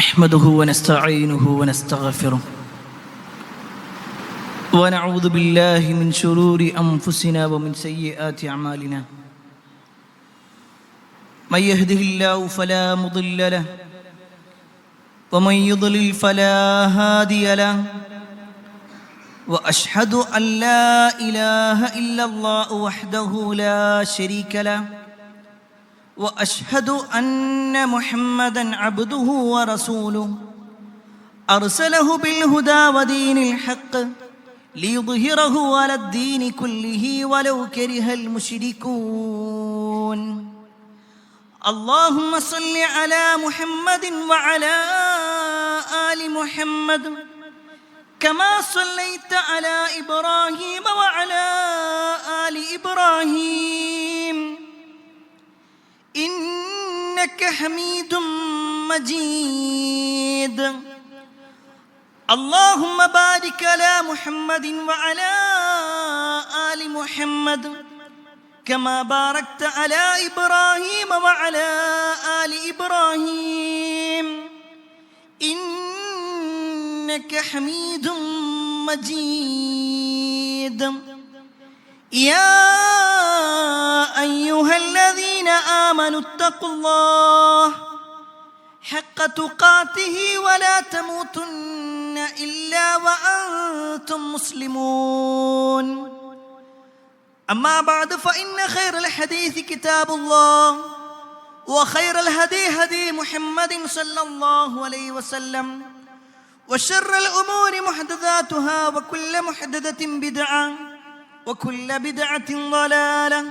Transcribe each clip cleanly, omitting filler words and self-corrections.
نحمده ونستعينه ونستغفره ونعوذ بالله من شرور أنفسنا ومن سيئات أعمالنا من يهده الله فلا مضل له ومن يضلل فلا هادي له وأشهد أن لا إله إلا الله وحده لا شريك له وأشهد أن محمدًا عبده ورسوله أرسله بالهدى ودين الحق ليظهره على الدين كله ولو كره المشركون اللهم صل على محمد وعلى آل محمد كما صليت على إبراهيم وعلى آل إبراهيم إنك حميد مجيد اللهم بارك على محمد وعلى آل محمد كما باركت على إبراهيم وعلى آل إبراهيم إنك حميد مجيد يا أيها الذين آمنوا اتقوا الله حق تقاته ولا تموتن إلا وأنتم مسلمون أما بعد فإن خير الحديث كتاب الله وخير الهدي هدي محمد صلى الله عليه وسلم وشر الأمور محدثاتها وكل محدثة بدعة وكل بدعة ضلالة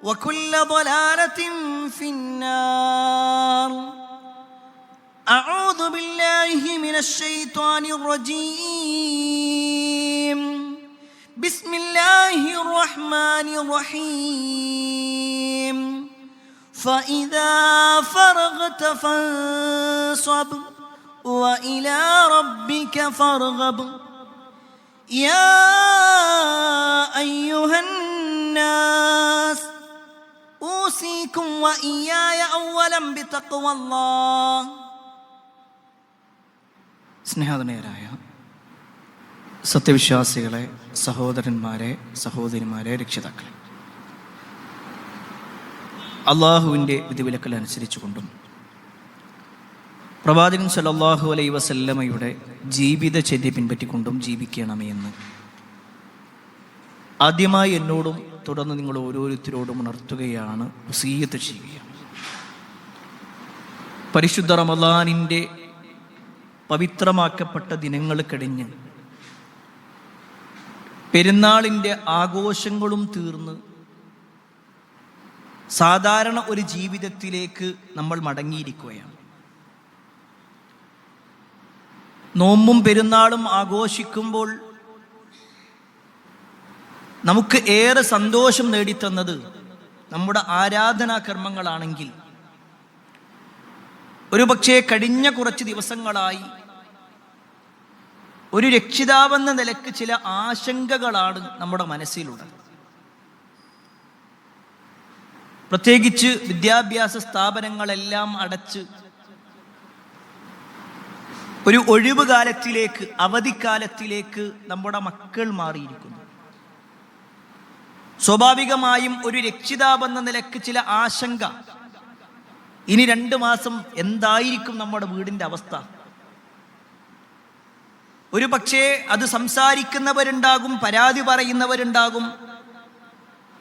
وكل ضلالة في النار أعوذ بالله من الشيطان الرجيم بسم الله الرحمن الرحيم فإذا فرغت فانصب وإلى ربك فارغب يا أيها الناس أوصيكم وإياي أولا بتقوى الله സ്നേഹധനയരായ സത്യവിശ്വാസികളെ, സഹോദരന്മാരെ, സഹോദരിമാരെ, രക്ഷിതാക്കളെ, അള്ളാഹുവിൻ്റെ വിധിവിലക്കൽ അനുസരിച്ചുകൊണ്ടും പ്രവാചകൻ സല്ലല്ലാഹു അലൈഹി വസല്ലമയുടെ ജീവിതചര്യ പിൻപറ്റിക്കൊണ്ടും ജീവിക്കണമേ എന്ന് ആദ്യമായി എന്നോടും തുടർന്ന് നിങ്ങൾ ഓരോരുത്തരോടും ഉണർത്തുകയാണ്, വസിയ്യത്ത് ചെയ്യുകയാണ്. പരിശുദ്ധ റമളാനിൻ്റെ പവിത്രമാക്കപ്പെട്ട ദിനങ്ങൾ കഴിഞ്ഞ് പെരുന്നാളിൻ്റെ ആഘോഷങ്ങളും തീർന്ന് സാധാരണ ഒരു ജീവിതത്തിലേക്ക് നമ്മൾ മടങ്ങിയിരിക്കുകയാണ്. നോമ്പും പെരുന്നാളും ആഘോഷിക്കുമ്പോൾ നമുക്ക് ഏറെ സന്തോഷം നേടിത്തന്നത് നമ്മുടെ ആരാധനാ കർമ്മങ്ങളാണെങ്കിൽ, ഒരു പക്ഷേ കഴിഞ്ഞ കുറച്ച് ദിവസങ്ങളായി ഒരു രക്ഷിതാവെന്ന നിലക്ക് ചില ആശങ്കകളാണ് നമ്മുടെ മനസ്സിലുള്ളത്. പ്രത്യേകിച്ച് വിദ്യാഭ്യാസ സ്ഥാപനങ്ങളെല്ലാം അടച്ച് ഒരു ഒഴിവ് കാലത്തിലേക്ക്, അവധിക്കാലത്തിലേക്ക് നമ്മുടെ മക്കൾ മാറിയിരിക്കുന്നു. സ്വാഭാവികമായും ഒരു രക്ഷിതാവെന്ന നിലക്ക് ചില ആശങ്ക, ഇനി 2 മാസം എന്തായിരിക്കും നമ്മുടെ വീടിൻ്റെ അവസ്ഥ? ഒരു പക്ഷേ അത് സംസാരിക്കുന്നവരുണ്ടാകും, പരാതി പറയുന്നവരുണ്ടാകും,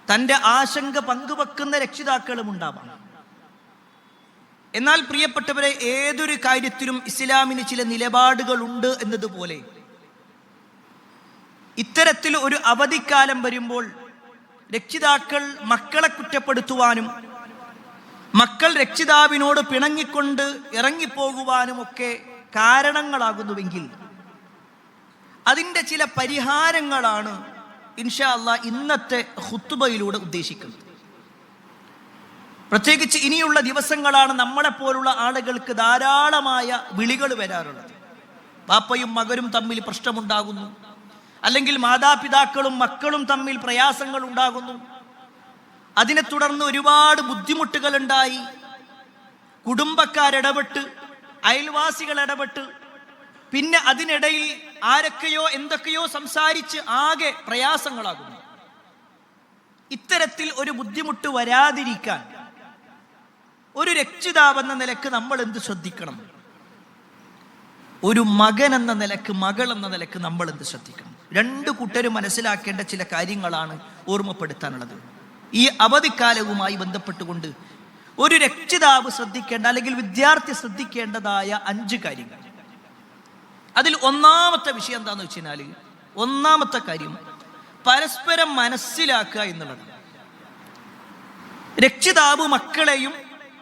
തൻ്റെ ആശങ്ക പങ്കുവെക്കുന്ന രക്ഷിതാക്കളും ഉണ്ടാവാം. എന്നാൽ പ്രിയപ്പെട്ടവരെ, ഏതൊരു കാര്യത്തിലും ഇസ്ലാമിന് ചില നിലപാടുകളുണ്ട് എന്നതുപോലെ ഇത്തരത്തിൽ ഒരു അവധിക്കാലം വരുമ്പോൾ രക്ഷിതാക്കൾ മക്കളെ കുറ്റപ്പെടുത്തുവാനും മക്കൾ രക്ഷിതാവിനോട് പിണങ്ങിക്കൊണ്ട് ഇറങ്ങിപ്പോകുവാനുമൊക്കെ കാരണങ്ങളാകുന്നുവെങ്കിൽ അതിൻ്റെ ചില പരിഹാരങ്ങളാണ് ഇൻഷാ അല്ലാഹ് ഇന്നത്തെ ഖുത്ബയിലൂടെ ഉദ്ദേശിക്കുന്നത്. പ്രത്യേകിച്ച് ഇനിയുള്ള ദിവസങ്ങളാണ് നമ്മളെപ്പോലുള്ള ആളുകൾക്ക് ധാരാളമായ വിളികൾ വരാറുള്ളത്. പാപ്പയും മകനും തമ്മിൽ പ്രശ്നമുണ്ടാകുന്നു, അല്ലെങ്കിൽ മാതാപിതാക്കളും മക്കളും തമ്മിൽ പ്രയാസങ്ങൾ ഉണ്ടാകുന്നു, അതിനെ തുടർന്ന് ഒരുപാട് ബുദ്ധിമുട്ടുകൾ ഉണ്ടായി, കുടുംബക്കാരിടപെട്ട് അയൽവാസികൾ ഇടപെട്ട്, പിന്നെ അതിനിടയിൽ ആരൊക്കെയോ എന്തൊക്കെയോ സംസാരിച്ച് ആകെ പ്രയാസങ്ങളാകുന്നു. ഇത്തരത്തിൽ ഒരു ബുദ്ധിമുട്ട് വരാതിരിക്കാൻ ഒരു രക്ഷിതാവെന്ന നിലക്ക് നമ്മൾ എന്ത് ശ്രദ്ധിക്കണം? ഒരു മകൻ എന്ന നിലക്ക്, മകൾ എന്ന നിലക്ക് നമ്മൾ എന്ത് ശ്രദ്ധിക്കണം? രണ്ടു കൂട്ടരും മനസ്സിലാക്കേണ്ട ചില കാര്യങ്ങളാണ് ഓർമ്മപ്പെടുത്താനുള്ളത്. ഈ അവധിക്കാലവുമായി ബന്ധപ്പെട്ടുകൊണ്ട് ഒരു രക്ഷിതാവ് ശ്രദ്ധിക്കേണ്ട, അല്ലെങ്കിൽ വിദ്യാർത്ഥി ശ്രദ്ധിക്കേണ്ടതായ 5 കാര്യങ്ങൾ. അതിൽ ഒന്നാമത്തെ വിഷയം എന്താണെന്ന് വെച്ച് കഴിഞ്ഞാൽ, ഒന്നാമത്തെ കാര്യം പരസ്പരം മനസ്സിലാക്കുക എന്നുള്ളത്. രക്ഷിതാവ് മക്കളെയും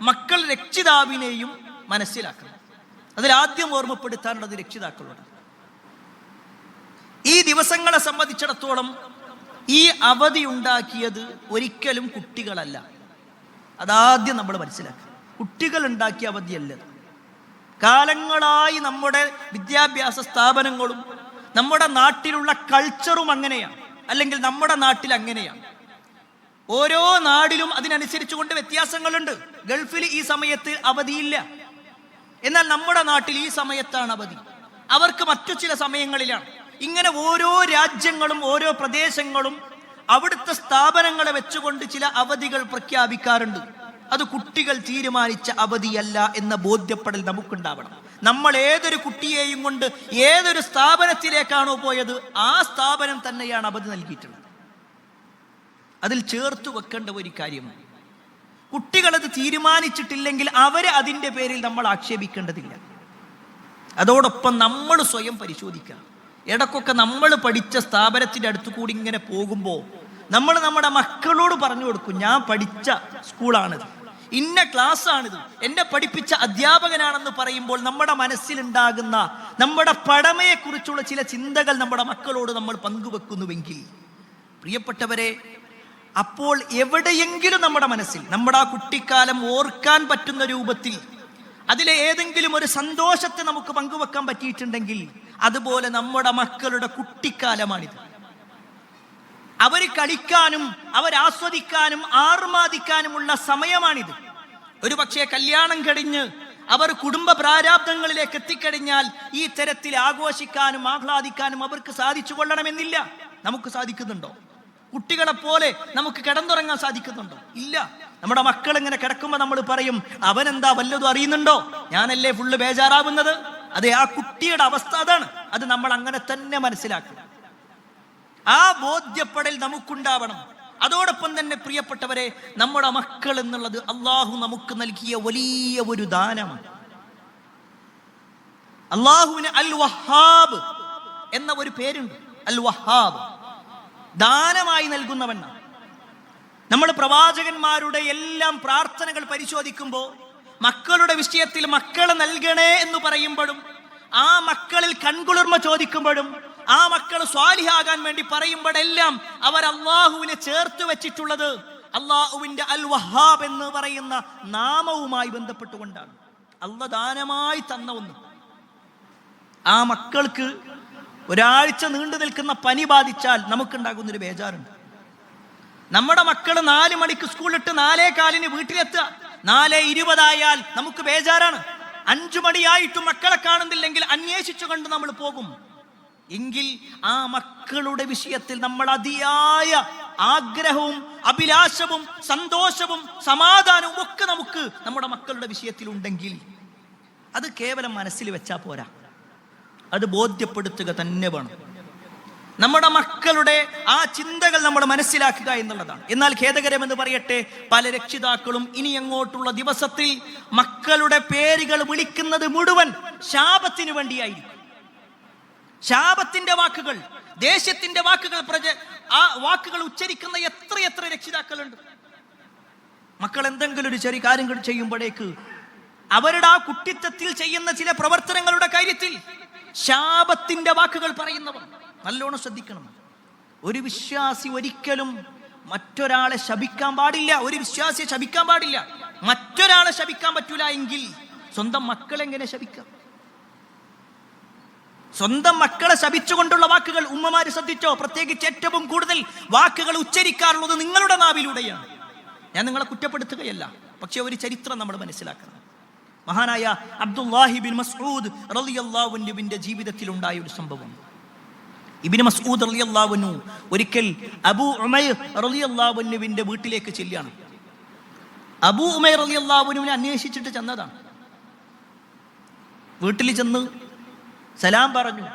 മക്കൾ രക്ഷിതാവിനെയും മനസ്സിലാക്കണം. അതിലാദ്യം ഓർമ്മപ്പെടുത്താനുള്ളത് രക്ഷിതാക്കളോട്. ഈ ദിവസങ്ങളെ സംബന്ധിച്ചിടത്തോളം ഈ അവധി ഉണ്ടാക്കിയത് ഒരിക്കലും കുട്ടികളല്ല. അതാദ്യം നമ്മൾ മനസ്സിലാക്കുക. കുട്ടികൾ ഉണ്ടാക്കിയ അവധിയല്ല. കാലങ്ങളായി നമ്മുടെ വിദ്യാഭ്യാസ സ്ഥാപനങ്ങളും നമ്മുടെ നാട്ടിലുള്ള കൾച്ചറും അങ്ങനെയാണ്, അല്ലെങ്കിൽ നമ്മുടെ നാട്ടിൽ അങ്ങനെയാണ്. ഓരോ നാടിലും അതിനനുസരിച്ച് കൊണ്ട് വ്യത്യാസങ്ങളുണ്ട്. ഗൾഫിൽ ഈ സമയത്ത് അവധിയില്ല, എന്നാൽ നമ്മുടെ നാട്ടിൽ ഈ സമയത്താണ് അവധി. അവർക്ക് മറ്റു ചില സമയങ്ങളിലാണ്. ഇങ്ങനെ ഓരോ രാജ്യങ്ങളും ഓരോ പ്രദേശങ്ങളും അവിടുത്തെ സ്ഥാപനങ്ങളെ വെച്ചുകൊണ്ട് ചില അവധികൾ പ്രഖ്യാപിക്കാറുണ്ട്. അത് കുട്ടികൾ തീരുമാനിച്ച അവധിയല്ല എന്ന ബോധ്യപ്പെടൽ നമുക്കുണ്ടാവണം. നമ്മൾ ഏതൊരു കുട്ടിയെയും കൊണ്ട് ഏതൊരു സ്ഥാപനത്തിലേക്കാണോ പോയത്, ആ സ്ഥാപനം തന്നെയാണ് അവധി നൽകിയിട്ടുള്ളത്. അതിൽ ചേർത്തു വെക്കേണ്ട ഒരു കാര്യമാണ്, കുട്ടികളത് തീരുമാനിച്ചിട്ടില്ലെങ്കിൽ അവരെ അതിൻ്റെ പേരിൽ നമ്മൾ ആക്ഷേപിക്കേണ്ടതില്ല. അതോടൊപ്പം നമ്മൾ സ്വയം പരിശോധിക്കുക. ഇടയ്ക്കൊക്കെ നമ്മൾ പഠിച്ച സ്ഥാപനത്തിൻ്റെ അടുത്ത് കൂടി ഇങ്ങനെ പോകുമ്പോൾ നമ്മൾ നമ്മുടെ മക്കളോട് പറഞ്ഞു കൊടുക്കും, ഞാൻ പഠിച്ച സ്കൂളാണിത്, ഇന്ന ക്ലാസ്സാണിത്, എന്നെ പഠിപ്പിച്ച അധ്യാപകനാണെന്ന് പറയുമ്പോൾ നമ്മുടെ മനസ്സിലുണ്ടാകുന്ന നമ്മുടെ പഴമയെക്കുറിച്ചുള്ള ചില ചിന്തകൾ നമ്മുടെ മക്കളോട് നമ്മൾ പങ്കുവെക്കുന്നുവെങ്കിൽ, പ്രിയപ്പെട്ടവരെ, അപ്പോൾ എവിടെയെങ്കിലും നമ്മുടെ മനസ്സിൽ നമ്മുടെ ആ കുട്ടിക്കാലം ഓർക്കാൻ പറ്റുന്ന രൂപത്തിൽ അതിലെ ഏതെങ്കിലും ഒരു സന്തോഷത്തെ നമുക്ക് പങ്കുവെക്കാൻ പറ്റിയിട്ടുണ്ടെങ്കിൽ, അതുപോലെ നമ്മുടെ മക്കളുടെ കുട്ടിക്കാലമാണിത്. അവർ കളിക്കാനും അവരാസ്വദിക്കാനും ആർമാദിക്കാനുമുള്ള സമയമാണിത്. ഒരു പക്ഷേ കല്യാണം കഴിഞ്ഞ് അവർ കുടുംബ പ്രാരാബ്ദങ്ങളിലേക്ക് എത്തിക്കഴിഞ്ഞാൽ ഈ തരത്തിൽ ആഘോഷിക്കാനും ആഹ്ലാദിക്കാനും അവർക്ക് സാധിച്ചു കൊള്ളണമെന്നില്ല. നമുക്ക് സാധിക്കുന്നുണ്ടോ? കുട്ടികളെ പോലെ നമുക്ക് കിടന്നുറങ്ങാൻ സാധിക്കുന്നുണ്ടോ? ഇല്ല. നമ്മുടെ മക്കൾ ഇങ്ങനെ കിടക്കുമ്പോൾ നമ്മൾ പറയും, അവനെന്താ വല്ലതും അറിയുന്നുണ്ടോ, ഞാനല്ലേ ഫുള്ള് ബേജാറാവുന്നത്. അതെ, ആ കുട്ടിയുടെ അവസ്ഥ അതാണ്. അത് നമ്മൾ അങ്ങനെ തന്നെ മനസ്സിലാക്കണം. ആ ബോധ്യപ്പെടൽ നമുക്കുണ്ടാവണം. അതോടൊപ്പം തന്നെ പ്രിയപ്പെട്ടവരെ, നമ്മുടെ മക്കൾ എന്നുള്ളത് അള്ളാഹു നമുക്ക് നൽകിയ വലിയ ഒരു ദാനമാണ്. അള്ളാഹുവിന് അൽ വഹാബ് എന്ന ഒരു പേരുണ്ട്. അൽ വഹാബ്, ദാനമായി നൽകുന്നവനാണ്. നമ്മൾ പ്രവാചകന്മാരുടെ എല്ലാം പ്രാർത്ഥനകൾ പരിശോധിക്കുമ്പോൾ മക്കളുടെ വിഷയത്തിൽ മക്കളെ നൽകണേ എന്ന് പറയുമ്പോഴും, ആ മക്കളിൽ കൺകുളിർമ ചോദിക്കുമ്പോഴും, ആ മക്കൾ സ്വാലിഹാകാൻ വേണ്ടി പറയുമ്പോഴെല്ലാം അവർ അള്ളാഹുവിനെ ചേർത്ത് വെച്ചിട്ടുള്ളത് അള്ളാഹുവിന്റെ അൽ വഹാബ് എന്ന് പറയുന്ന നാമവുമായി ബന്ധപ്പെട്ടുകൊണ്ടാണ്. അള്ളാഹ് ദാനമായി തന്ന ഒന്ന്. ആ മക്കൾക്ക് ഒരാഴ്ച നീണ്ടു നിൽക്കുന്ന പനി ബാധിച്ചാൽ നമുക്കുണ്ടാകുന്നൊരു ബേജാറുണ്ട്. നമ്മുടെ മക്കൾ 4 മണിക്ക് സ്കൂളിട്ട് 4:15 വീട്ടിലെത്തുക, 4:20 നമുക്ക് ബേജാറാണ്. 5 മണിയായിട്ടും മക്കളെ കാണുന്നില്ലെങ്കിൽ അന്വേഷിച്ചു കണ്ട് നമ്മൾ പോകും. എങ്കിൽ ആ മക്കളുടെ വിഷയത്തിൽ നമ്മൾ അതിയായ ആഗ്രഹവും അഭിലാഷവും സന്തോഷവും സമാധാനവും ഒക്കെ നമുക്ക് നമ്മുടെ മക്കളുടെ വിഷയത്തിൽ ഉണ്ടെങ്കിൽ അത് കേവലം മനസ്സിൽ വെച്ചാൽ പോരാ, അത് ബോധ്യപ്പെടുത്തുക തന്നെ വേണം. നമ്മുടെ മക്കളുടെ ആ ചിന്തകൾ നമ്മൾ മനസ്സിലാക്കുക എന്നുള്ളതാണ്. എന്നാൽ ഖേദകരമെന്ന് പറയട്ടെ, പല രക്ഷിതാക്കളും ഇനി അങ്ങോട്ടുള്ള ദിവസത്തിൽ മക്കളുടെ പേരുകൾ വിളിക്കുന്നത് മുഴുവൻ ശാപത്തിന് വേണ്ടിയായിരിക്കും. ശാപത്തിന്റെ വാക്കുകൾ, ദേഷ്യത്തിന്റെ വാക്കുകൾ, ആ വാക്കുകൾ ഉച്ചരിക്കുന്ന എത്ര രക്ഷിതാക്കളുണ്ട്. മക്കൾ എന്തെങ്കിലും ഒരു ചെറിയ കാര്യങ്ങൾ ചെയ്യുമ്പോഴേക്ക് അവരുടെ ആ കുട്ടിത്തത്തിൽ ചെയ്യുന്ന ചില പ്രവർത്തനങ്ങളുടെ കാര്യത്തിൽ ശാപത്തിന്റെ വാക്കുകൾ പറയുന്നവർ നല്ലോണം ശ്രദ്ധിക്കണം. ഒരു വിശ്വാസി ഒരിക്കലും മറ്റൊരാളെ ശപിക്കാൻ പാടില്ല. ഒരു വിശ്വാസിയെ ശപിക്കാൻ പാടില്ല. മറ്റൊരാളെ ശപിക്കാൻ പറ്റൂല എങ്കിൽ സ്വന്തം മക്കളെങ്ങനെ ശപിക്കാം? സ്വന്തം മക്കളെ ശപിച്ചുകൊണ്ടുള്ള വാക്കുകൾ ഉമ്മമാര് ശ്രദ്ധിച്ചോ? പ്രത്യേകിച്ച് ഏറ്റവും കൂടുതൽ വാക്കുകൾ ഉച്ചരിക്കാറുള്ളത് നിങ്ങളുടെ നാവിലൂടെയാണ്. ഞാൻ നിങ്ങളെ കുറ്റപ്പെടുത്തുകയല്ല, പക്ഷെ ഒരു ചരിത്രം നമ്മൾ മനസ്സിലാക്കണം. മഹാനായ അബ്ദുല്ലാഹി ബിൻ മസ്ഊദ് റളിയല്ലാഹു അൻഹുവിന്റെ ജീവിതത്തിൽ ഉണ്ടായ ഒരു സംഭവം. ഇബ്നു മസ്ഊദ് റളിയല്ലാഹു അൻഹു ഒരിക്കൽ അബൂ ഉമൈർ റളിയല്ലാഹു അൻഹുവിന്റെ വീട്ടിലേക്ക് ചെല്ലുകയാണ്. അബൂ ഉമൈർ റളിയല്ലാഹു അൻഹുവിനെ അന്വേഷിച്ചിട്ട് ചെന്നതാണ്. വീട്ടിൽ ചെന്ന് സലാം പറഞ്ഞു.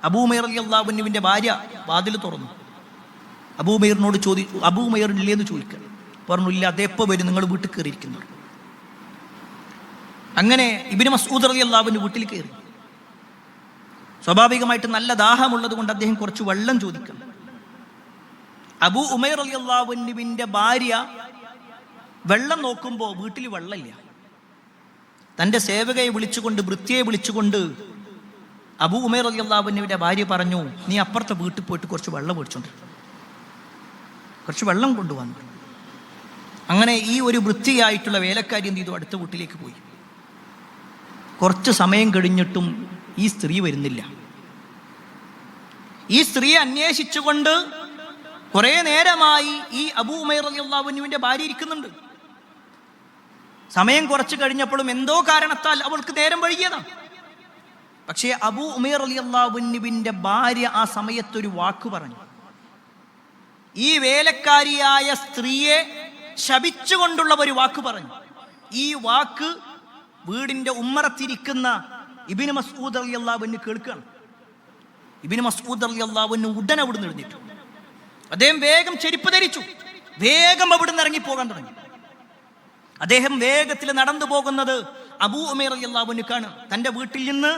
അബൂ ഉമൈർ റളിയല്ലാഹു അൻഹുവിന്റെ ഭാര്യ വാതിൽ തുറന്നു. അബൂ ഉമൈറിനോട് അബൂ ഉമൈർ ഇല്ലേന്ന് ചോദിക്കുക. പറഞ്ഞു, ഇല്ല, അതെപ്പോ വരും, നിങ്ങൾ വീട്ടിൽ കയറിയിരിക്കുന്നു. അങ്ങനെ ഇബ്നു മസ്ഊദ് റളിയല്ലാഹു അൻഹു വീട്ടിൽ കയറി. സ്വാഭാവികമായിട്ട് നല്ല ദാഹമുള്ളത് കൊണ്ട് അദ്ദേഹം കുറച്ച് വെള്ളം ചോദിക്കണം. അബൂ ഉമൈർ റളിയല്ലാഹു അൻഹുവിന്റെ ഭാര്യ വെള്ളം നോക്കുമ്പോൾ വീട്ടിൽ വെള്ളമില്ല. തൻ്റെ സേവകയെ വിളിച്ചുകൊണ്ട്, വൃത്തിയെ വിളിച്ചുകൊണ്ട് അബൂ ഉമൈർ റളിയല്ലാഹു അൻഹുവിന്റെ ഭാര്യ പറഞ്ഞു, നീ അപ്പുറത്തെ വീട്ടിൽ പോയിട്ട് കുറച്ച് വെള്ളം മേടിച്ചോണ്ട് കുറച്ച് വെള്ളം കൊണ്ടുവന്നു. അങ്ങനെ ഈ ഒരു വൃത്തിയായിട്ടുള്ള വേലക്കാരി എന്ത് ചെയ്തു, അടുത്ത വീട്ടിലേക്ക് പോയി. കുറച്ച് സമയം കഴിഞ്ഞിട്ടും ഈ സ്ത്രീ വരുന്നില്ല. ഈ സ്ത്രീ അന്വേഷിച്ചുകൊണ്ട് കുറെ നേരമായി ഈ അബൂ ഉമൈർ റളിയല്ലാഹു അൻഹുവിന്റെ ഭാര്യ ഇരിക്കുന്നുണ്ട്. സമയം കുറച്ച് കഴിഞ്ഞപ്പോഴും എന്തോ കാരണത്താൽ അവൾക്ക് നേരം വൈകിയതാണ്. പക്ഷേ അബൂ ഉമൈർ റളിയല്ലാഹു അൻഹുവിന്റെ ഭാര്യ ആ സമയത്തൊരു വാക്ക് പറഞ്ഞു. ഈ വേലക്കാരിയായ സ്ത്രീയെ ശപിച്ചുകൊണ്ടുള്ള ഒരു വാക്ക് പറഞ്ഞു. ഈ വാക്ക് വീടിന്റെ ഉമ്മറത്തിരിക്കുന്ന ഇബ്നു മസ്ഊദ് റളിയല്ലാഹു അൻഹു കേൾക്കുകയാണ്. ഇബ്നു മസ്ഊദ് റളിയല്ലാഹു അൻഹു ഉടനെ അവിടുന്ന് എഴുന്നേറ്റു. അദ്ദേഹം വേഗം ചെരുപ്പ് ധരിച്ചു, വേഗം അവിടുന്ന് ഇറങ്ങിപ്പോകാൻ തുടങ്ങി. അദ്ദേഹം വേഗത്തിൽ നടന്നു പോകുന്നത് അബൂ ഉമൈർ റളിയല്ലാഹു അൻഹു കാണും. തന്റെ വീട്ടിൽ നിന്ന്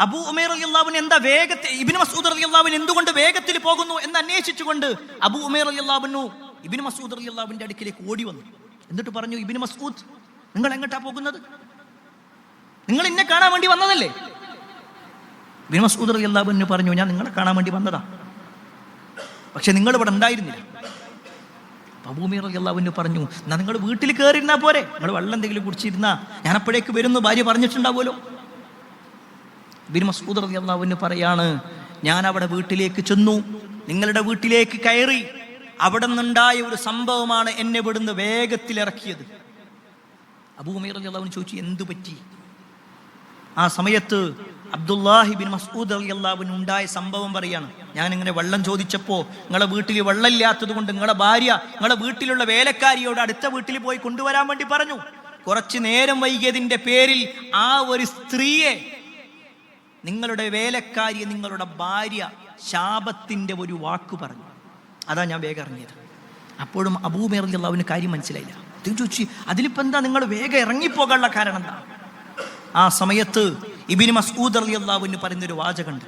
അബൂ ഉമൈർ റളിയല്ലാഹു അൻഹു എന്താ വേഗത്തിൽ, ഇബ്നു മസ്ഊദ് റളിയല്ലാഹു അൻഹു എന്തുകൊണ്ട് വേഗത്തിൽ പോകുന്നു എന്ന് അന്വേഷിച്ചുകൊണ്ട് അബൂ ഉമൈർ റളിയല്ലാഹു അൻഹു ഇബ്നു മസ്ഊദ് റളിയല്ലാഹു അൻഹുവിന്റെ അടുക്കിലേക്ക് ഓടി വന്നു. എന്നിട്ട് പറഞ്ഞു, ഇബ്നു മസ്ഊദ്, നിങ്ങൾ എങ്ങോട്ടാ പോകുന്നത്? നിങ്ങൾ എന്നെ കാണാൻ വേണ്ടി വന്നതല്ലേ? ഇബ്നു മസ്ഊദ് റളിയല്ലാഹു അൻഹു പറഞ്ഞു, ഞാൻ നിങ്ങളെ കാണാൻ വേണ്ടി വന്നതാ, പക്ഷെ നിങ്ങൾ ഇവിടെ ഉണ്ടായിരുന്നില്ല. അബൂ ഉമൈർ റളിയല്ലാഹു അൻഹു പറഞ്ഞു, എന്നാ നിങ്ങൾ വീട്ടിൽ കയറിയിരുന്നാ പോരെ, നിങ്ങൾ വെള്ളം എന്തെങ്കിലും കുടിച്ചിരുന്നാ ഞാൻ അപ്പോഴേക്ക് വരുന്നു, ഭാര്യ പറഞ്ഞിട്ടുണ്ടാവുമല്ലോ. ഇബ്നു മസ്ഊദ് റളിയല്ലാഹു അൻഹു പറയാണ്, ഞാൻ അവിടെ വീട്ടിലേക്ക് ചെന്നു, നിങ്ങളുടെ വീട്ടിലേക്ക് കയറി, അവിടെ നിന്നുണ്ടായ ഒരു സംഭവമാണ് എന്നെ ഇവിടുന്ന് വേഗത്തിൽ ഇറക്കിയത്. അബൂ ഉമൈർ റളിയല്ലാഹു അൻഹു ചോദിച്ചു, എന്തു പറ്റി? ആ സമയത്ത് അബ്ദുല്ലാഹി ബിൻ മസ്ഊദ് റളിയല്ലാഹു അൻഹു ഉണ്ടായ സംഭവം പറയാണ്. ഞാൻ ഇങ്ങനെ വെള്ളം ചോദിച്ചപ്പോൾ നിങ്ങളെ വീട്ടിൽ വെള്ളമില്ലാത്തത് കൊണ്ട് നിങ്ങളുടെ ഭാര്യ നിങ്ങളുടെ വീട്ടിലുള്ള വേലക്കാരിയോട് അടുത്ത വീട്ടിൽ പോയി കൊണ്ടുവരാൻ വേണ്ടി പറഞ്ഞു. കുറച്ച് നേരം വൈകിയതിന്റെ പേരിൽ ആ ഒരു സ്ത്രീയെ, നിങ്ങളുടെ വേലക്കാരിയെ, നിങ്ങളുടെ ഭാര്യ ശാപത്തിന്റെ ഒരു വാക്ക് പറഞ്ഞു. അതാ ഞാൻ വേഗം ഇറങ്ങിയത്. അപ്പോഴും അബൂ ഉമൈർ റളിയല്ലാഹു അൻഹു കാര്യം മനസ്സിലായില്ല. അദ്ദേഹം ചോദിച്ചു, അതിലിപ്പോ എന്താ നിങ്ങൾ വേഗം ഇറങ്ങിപ്പോകാനുള്ള കാരണം എന്താ? ആ സമയത്ത് ഇബ്നു മസ്ഊദ് റളിയല്ലാഹു അൻഹു പറയുന്നൊരു വാചകമുണ്ട്.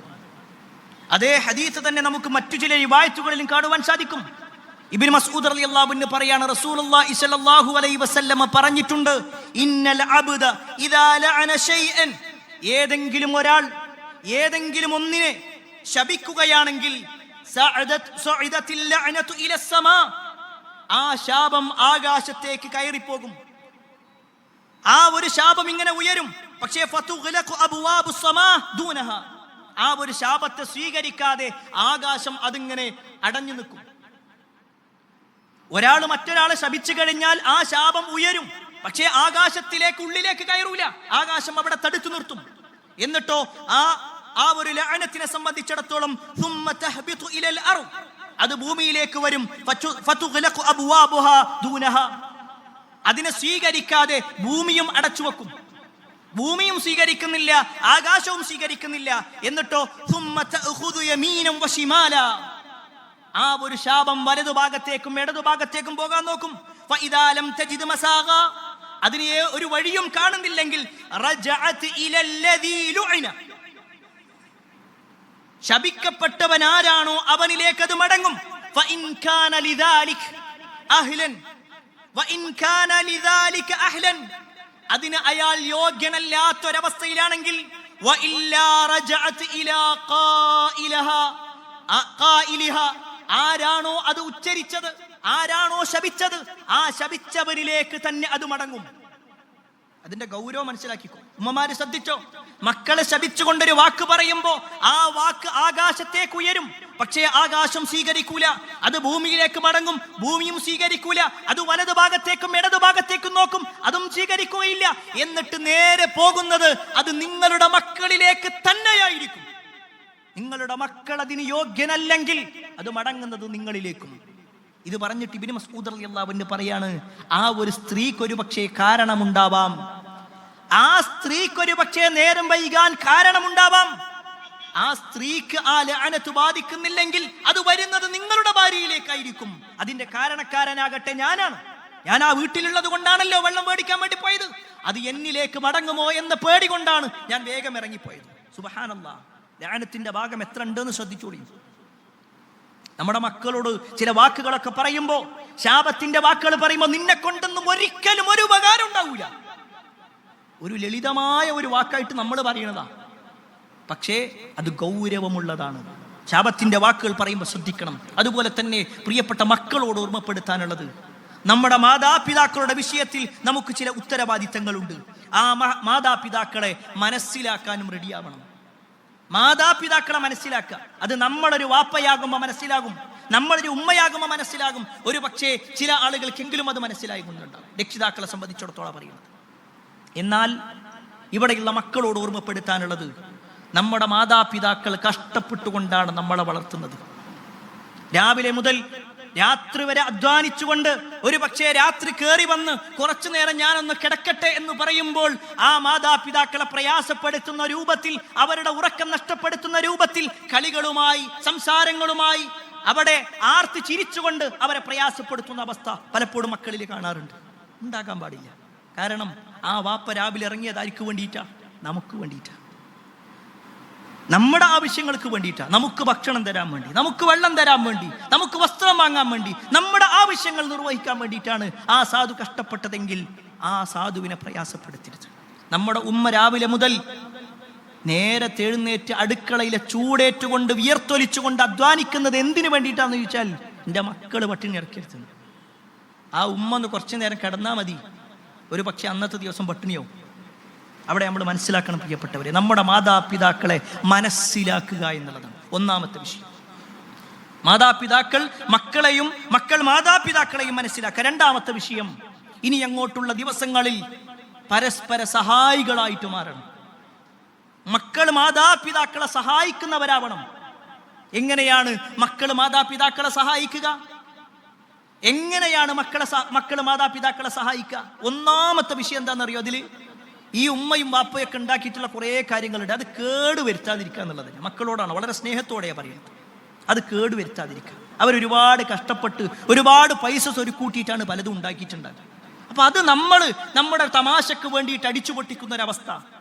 അതേ ഹദീസ് തന്നെ നമുക്ക് മറ്റു ചില റിവായത്തുകളിലും കാണുവാൻ സാധിക്കും. ഇബ്നു മസ്ഊദ് റളിയല്ലാഹു അൻഹു പറയാണ്, റസൂലുള്ളാഹി സ്വല്ലല്ലാഹു അലൈഹി വസല്ലം പറഞ്ഞിട്ടുണ്ട്, ഇന്നൽ അബ്ദ ഇദാ ലഅന ഷൈഅൻ, ഏതെങ്കിലും ഒരാൾ ഏതെങ്കിലും ഒന്നിനെ ശപിക്കുകയാണെങ്കിൽ സഅദത്തിൽ ലഅനതു ഇലസ് സമാ, ആ ശാപം ആകാശത്തേക്ക് കയറിപ്പോകും. ആ ഒരു ശാപം ഇങ്ങനെ ഉയരും, പക്ഷേ ഫതുഗ്ലഖു അബ്വാബുസ് സമാ ദൂനഹ, ആ ഒരു ശാപത്തെ സ്വീകരിക്കാതെ ആകാശം അതിങ്ങനെ അടഞ്ഞു നിൽക്കും. ഒരാൾ മറ്റൊരാളെ ശപിച്ചു കഴിഞ്ഞാൽ ആ ശാപം ഉയരും, പക്ഷേ ആകാശത്തിലേക്ക് ഉള്ളിലേക്ക് കയറൂല, ആകാശം അവിടെ തടുത്തു നിർത്തും. എന്നിട്ടോ ആ ഒരു ലഅനത്തിനെ സംബന്ധിച്ചിടത്തോളം സുമ്മ തഹ്ബിതു ഇലൽ അർദ്, അത് ഭൂമിയിലേക്ക് വരും. ഫതുഗ്ലഖു അബ്വാബുഹാ ദൂനഹ, അതിനെ സ്വീകരിക്കാതെ ഭൂമിയും അടച്ചു വെക്കും. ഭൂമിയും സ്വീകരിക്കുന്നില്ല, ആകാശവും സ്വീകരിക്കുന്നില്ല. എന്നിട്ടോ സുമ്മ തഅഖുദു യമീനൻ വശിമാല, ആ ഒരു ശാപം വലതുഭാഗത്തേക്കും ഇടതുഭാഗത്തേക്കും പോകാൻ നോക്കും. ഫഇദാ ലം തജിദ് മസാഗ, അതിനെ ഒരു വഴിയും കാണുന്നില്ലെങ്കിൽ റജഅത് ഇലല്ലദീ ലുഇന, ശപിക്കപ്പെട്ടവൻ ആരാണോ അവനിലേക്ക് അത് മടങ്ങും. ഫഇൻ കാന ലിദാലിക അഹ്ലൻ വഇൻ കാന ലിദാലിക അഹ്ലൻ, അതിന് അയാൾ യോഗ്യനല്ലാത്തൊരവസ്ഥയിലാണെങ്കിൽ വഇല്ലാ റജഅത് ഇലാ ഖായിലിഹ, ആരാണോ അത് ഉച്ചരിച്ചത്, ആരാണോ ശപിച്ചത്, ആ ശപിച്ചവരിലേക്ക് തന്നെ അത് മടങ്ങും. അതിന്റെ ഗൗരവം മനസ്സിലാക്കിക്കോ. ഉമ്മമാര് ശ്രദ്ധിച്ചോ, മക്കളെ ശപിച്ചുകൊണ്ടൊരു വാക്ക് പറയുമ്പോ ആ വാക്ക് ആകാശത്തേക്ക് ഉയരും, പക്ഷേ ആകാശം സ്വീകരിക്കൂല, അത് ഭൂമിയിലേക്ക് മടങ്ങും, ഭൂമിയും സ്വീകരിക്കൂല. അത് വലതു ഭാഗത്തേക്കും ഇടതു ഭാഗത്തേക്കും നോക്കും, അതും സ്വീകരിക്കുകയില്ല. എന്നിട്ട് നേരെ പോകുന്നത് അത് നിങ്ങളുടെ മക്കളിലേക്ക് തന്നെയായിരിക്കും. നിങ്ങളുടെ മക്കൾ അതിന് യോഗ്യനല്ലെങ്കിൽ അത് മടങ്ങുന്നത് നിങ്ങളിലേക്കും. ഇത് പറഞ്ഞിട്ട് ഇബ്നു മസ്ഊദ് റളിയല്ലാഹു അൻഹു പറയാണ്, ആ ഒരു സ്ത്രീക്ക് ഒരു പക്ഷേ കാരണമുണ്ടാവാം, ആ സ്ത്രീക്ക് ഒരു പക്ഷേ നേരം വൈകാൻ കാരണമുണ്ടാവാം. ആ സ്ത്രീക്ക് ആ ലഅനത്ത് ബാധിക്കുന്നില്ലെങ്കിൽ അത് വരുന്നത് നിങ്ങളുടെ ഭാര്യയിലേക്കായിരിക്കും. അതിന്റെ കാരണക്കാരനാകട്ടെ ഞാനാണ്. ഞാൻ ആ വീട്ടിലുള്ളത് കൊണ്ടാണല്ലോ വെള്ളം മേടിക്കാൻ വേണ്ടി പോയത്. അത് എന്നിലേക്ക് മടങ്ങുമോ എന്ന പേടി കൊണ്ടാണ് ഞാൻ വേഗം ഇറങ്ങിപ്പോയത്. സുബ്ഹാനല്ലാഹ്, ലഅനത്തിന്റെ ഭാഗം എത്ര ഉണ്ടെന്ന് ശ്രദ്ധിച്ചോളി. നമ്മുടെ മക്കളോട് ചില വാക്കുകളൊക്കെ പറയുമ്പോൾ, ശാപത്തിന്റെ വാക്കുകൾ പറയുമ്പോൾ, നിന്നെ കൊണ്ടൊന്നും ഒരിക്കലും ഒരു ഉപകാരം ഉണ്ടാവൂല. ഒരു ലളിതമായ ഒരു വാക്കായിട്ട് നമ്മൾ പറയണതാ, പക്ഷേ അത് ഗൗരവമുള്ളതാണ്. ശാപത്തിന്റെ വാക്കുകൾ പറയുമ്പോൾ ശ്രദ്ധിക്കണം. അതുപോലെ തന്നെ പ്രിയപ്പെട്ട മക്കളോട് ഓർമ്മപ്പെടുത്താനുള്ളത്, നമ്മുടെ മാതാപിതാക്കളുടെ വിഷയത്തിൽ നമുക്ക് ചില ഉത്തരവാദിത്തങ്ങളുണ്ട്. ആ മാതാപിതാക്കളെ മനസ്സിലാക്കാനും റെഡിയാവണം. മാതാപിതാക്കളെ മനസ്സിലാക്കുക. അത് നമ്മളൊരു വാപ്പയാകുമ്പോൾ മനസ്സിലാകും, നമ്മളൊരു ഉമ്മയാകുമ്പോൾ മനസ്സിലാകും. ഒരു പക്ഷേ ചില ആളുകൾക്കെങ്കിലും അത് മനസ്സിലാകുന്നുണ്ടാവും, രക്ഷിതാക്കളെ സംബന്ധിച്ചിടത്തോളം പറയുന്നത്. എന്നാൽ ഇവിടെയുള്ള മക്കളോട് ഓർമ്മപ്പെടുത്താനുള്ളത്, നമ്മുടെ മാതാപിതാക്കൾ കഷ്ടപ്പെട്ടുകൊണ്ടാണ് നമ്മളെ വളർത്തുന്നത്. രാവിലെ മുതൽ രാത്രി വരെ അധ്വാനിച്ചുകൊണ്ട് ഒരു പക്ഷേ രാത്രി കയറി വന്ന് കുറച്ചു നേരം ഞാനൊന്ന് കിടക്കട്ടെ എന്ന് പറയുമ്പോൾ ആ മാതാപിതാക്കളെ പ്രയാസപ്പെടുത്തുന്ന രൂപത്തിൽ, അവരുടെ ഉറക്കം നഷ്ടപ്പെടുത്തുന്ന രൂപത്തിൽ കളികളുമായി സംസാരങ്ങളുമായി അവിടെ ആർത്തി ചിരിച്ചുകൊണ്ട് അവരെ പ്രയാസപ്പെടുത്തുന്ന അവസ്ഥ പലപ്പോഴും മക്കളിൽ കാണാറുണ്ട്. ഉണ്ടാകാൻ പാടില്ല. കാരണം ആ വാപ്പ രാവിലെ ഇറങ്ങിയതാർക്ക് വേണ്ടിയിട്ടാ? നമുക്ക് വേണ്ടിയിട്ടാ, നമ്മുടെ ആവശ്യങ്ങൾക്ക് വേണ്ടിയിട്ടാ. നമുക്ക് ഭക്ഷണം തരാൻ വേണ്ടി, നമുക്ക് വെള്ളം തരാൻ വേണ്ടി, നമുക്ക് വസ്ത്രം വാങ്ങാൻ വേണ്ടി, നമ്മുടെ ആവശ്യങ്ങൾ നിർവഹിക്കാൻ വേണ്ടിയിട്ടാണ് ആ സാധു കഷ്ടപ്പെട്ടതെങ്കിൽ ആ സാധുവിനെ പ്രയാസപ്പെടുത്തരുത്. നമ്മുടെ ഉമ്മ രാവിലെ മുതൽ നേരത്തെ എഴുന്നേറ്റ് അടുക്കളയിലെ ചൂടേറ്റുകൊണ്ട് വിയർത്തൊലിച്ചുകൊണ്ട് അധ്വാനിക്കുന്നത് എന്തിനു വേണ്ടിയിട്ടാന്ന് ചോദിച്ചാൽ, എൻ്റെ മക്കള് പട്ടിണി ഇറക്കരുത്. ആ ഉമ്മ ഒന്ന് കുറച്ചു നേരം കിടന്നാൽ മതി, ഒരു പക്ഷെ അന്നത്തെ ദിവസം പട്ടിണിയാവും. അവിടെ നമ്മൾ മനസ്സിലാക്കണം പ്രിയപ്പെട്ടവരെ, നമ്മുടെ മാതാപിതാക്കളെ മനസ്സിലാക്കുക എന്നുള്ളതാണ് ഒന്നാമത്തെ വിഷയം. മാതാപിതാക്കൾ മക്കളെയും, മക്കൾ മാതാപിതാക്കളെയും മനസ്സിലാക്കുക. രണ്ടാമത്തെ വിഷയം, ഇനി അങ്ങോട്ടുള്ള ദിവസങ്ങളിൽ പരസ്പര സഹായികളായിട്ട് മാറണം. മക്കൾ മാതാപിതാക്കളെ സഹായിക്കുന്നവരാവണം. എങ്ങനെയാണ് മക്കൾ മാതാപിതാക്കളെ സഹായിക്കുക? എങ്ങനെയാണ് മക്കൾ മാതാപിതാക്കളെ സഹായിക്കുക? ഒന്നാമത്തെ വിഷയം എന്താണെന്നറിയോ? അതിൽ ഈ ഉമ്മയും വാപ്പയൊക്കെ ഉണ്ടാക്കിയിട്ടുള്ള കുറേ കാര്യങ്ങളുണ്ട്. അത് കേടുവരുത്താതിരിക്കുക എന്നുള്ളത് മക്കളോടാണ് വളരെ സ്നേഹത്തോടെയാണ് പറയുന്നത്. അത് കേടുവരുത്താതിരിക്കുക. അവരൊരുപാട് കഷ്ടപ്പെട്ട് ഒരുപാട് പൈസ സ്വരുക്കൂട്ടിയിട്ടാണ് പലതും ഉണ്ടാക്കിയിട്ടുണ്ടാകുക. അപ്പം അത് നമ്മുടെ തമാശക്ക് വേണ്ടിയിട്ട് അടിച്ചു പൊട്ടിക്കുന്ന ഒരവസ്ഥ,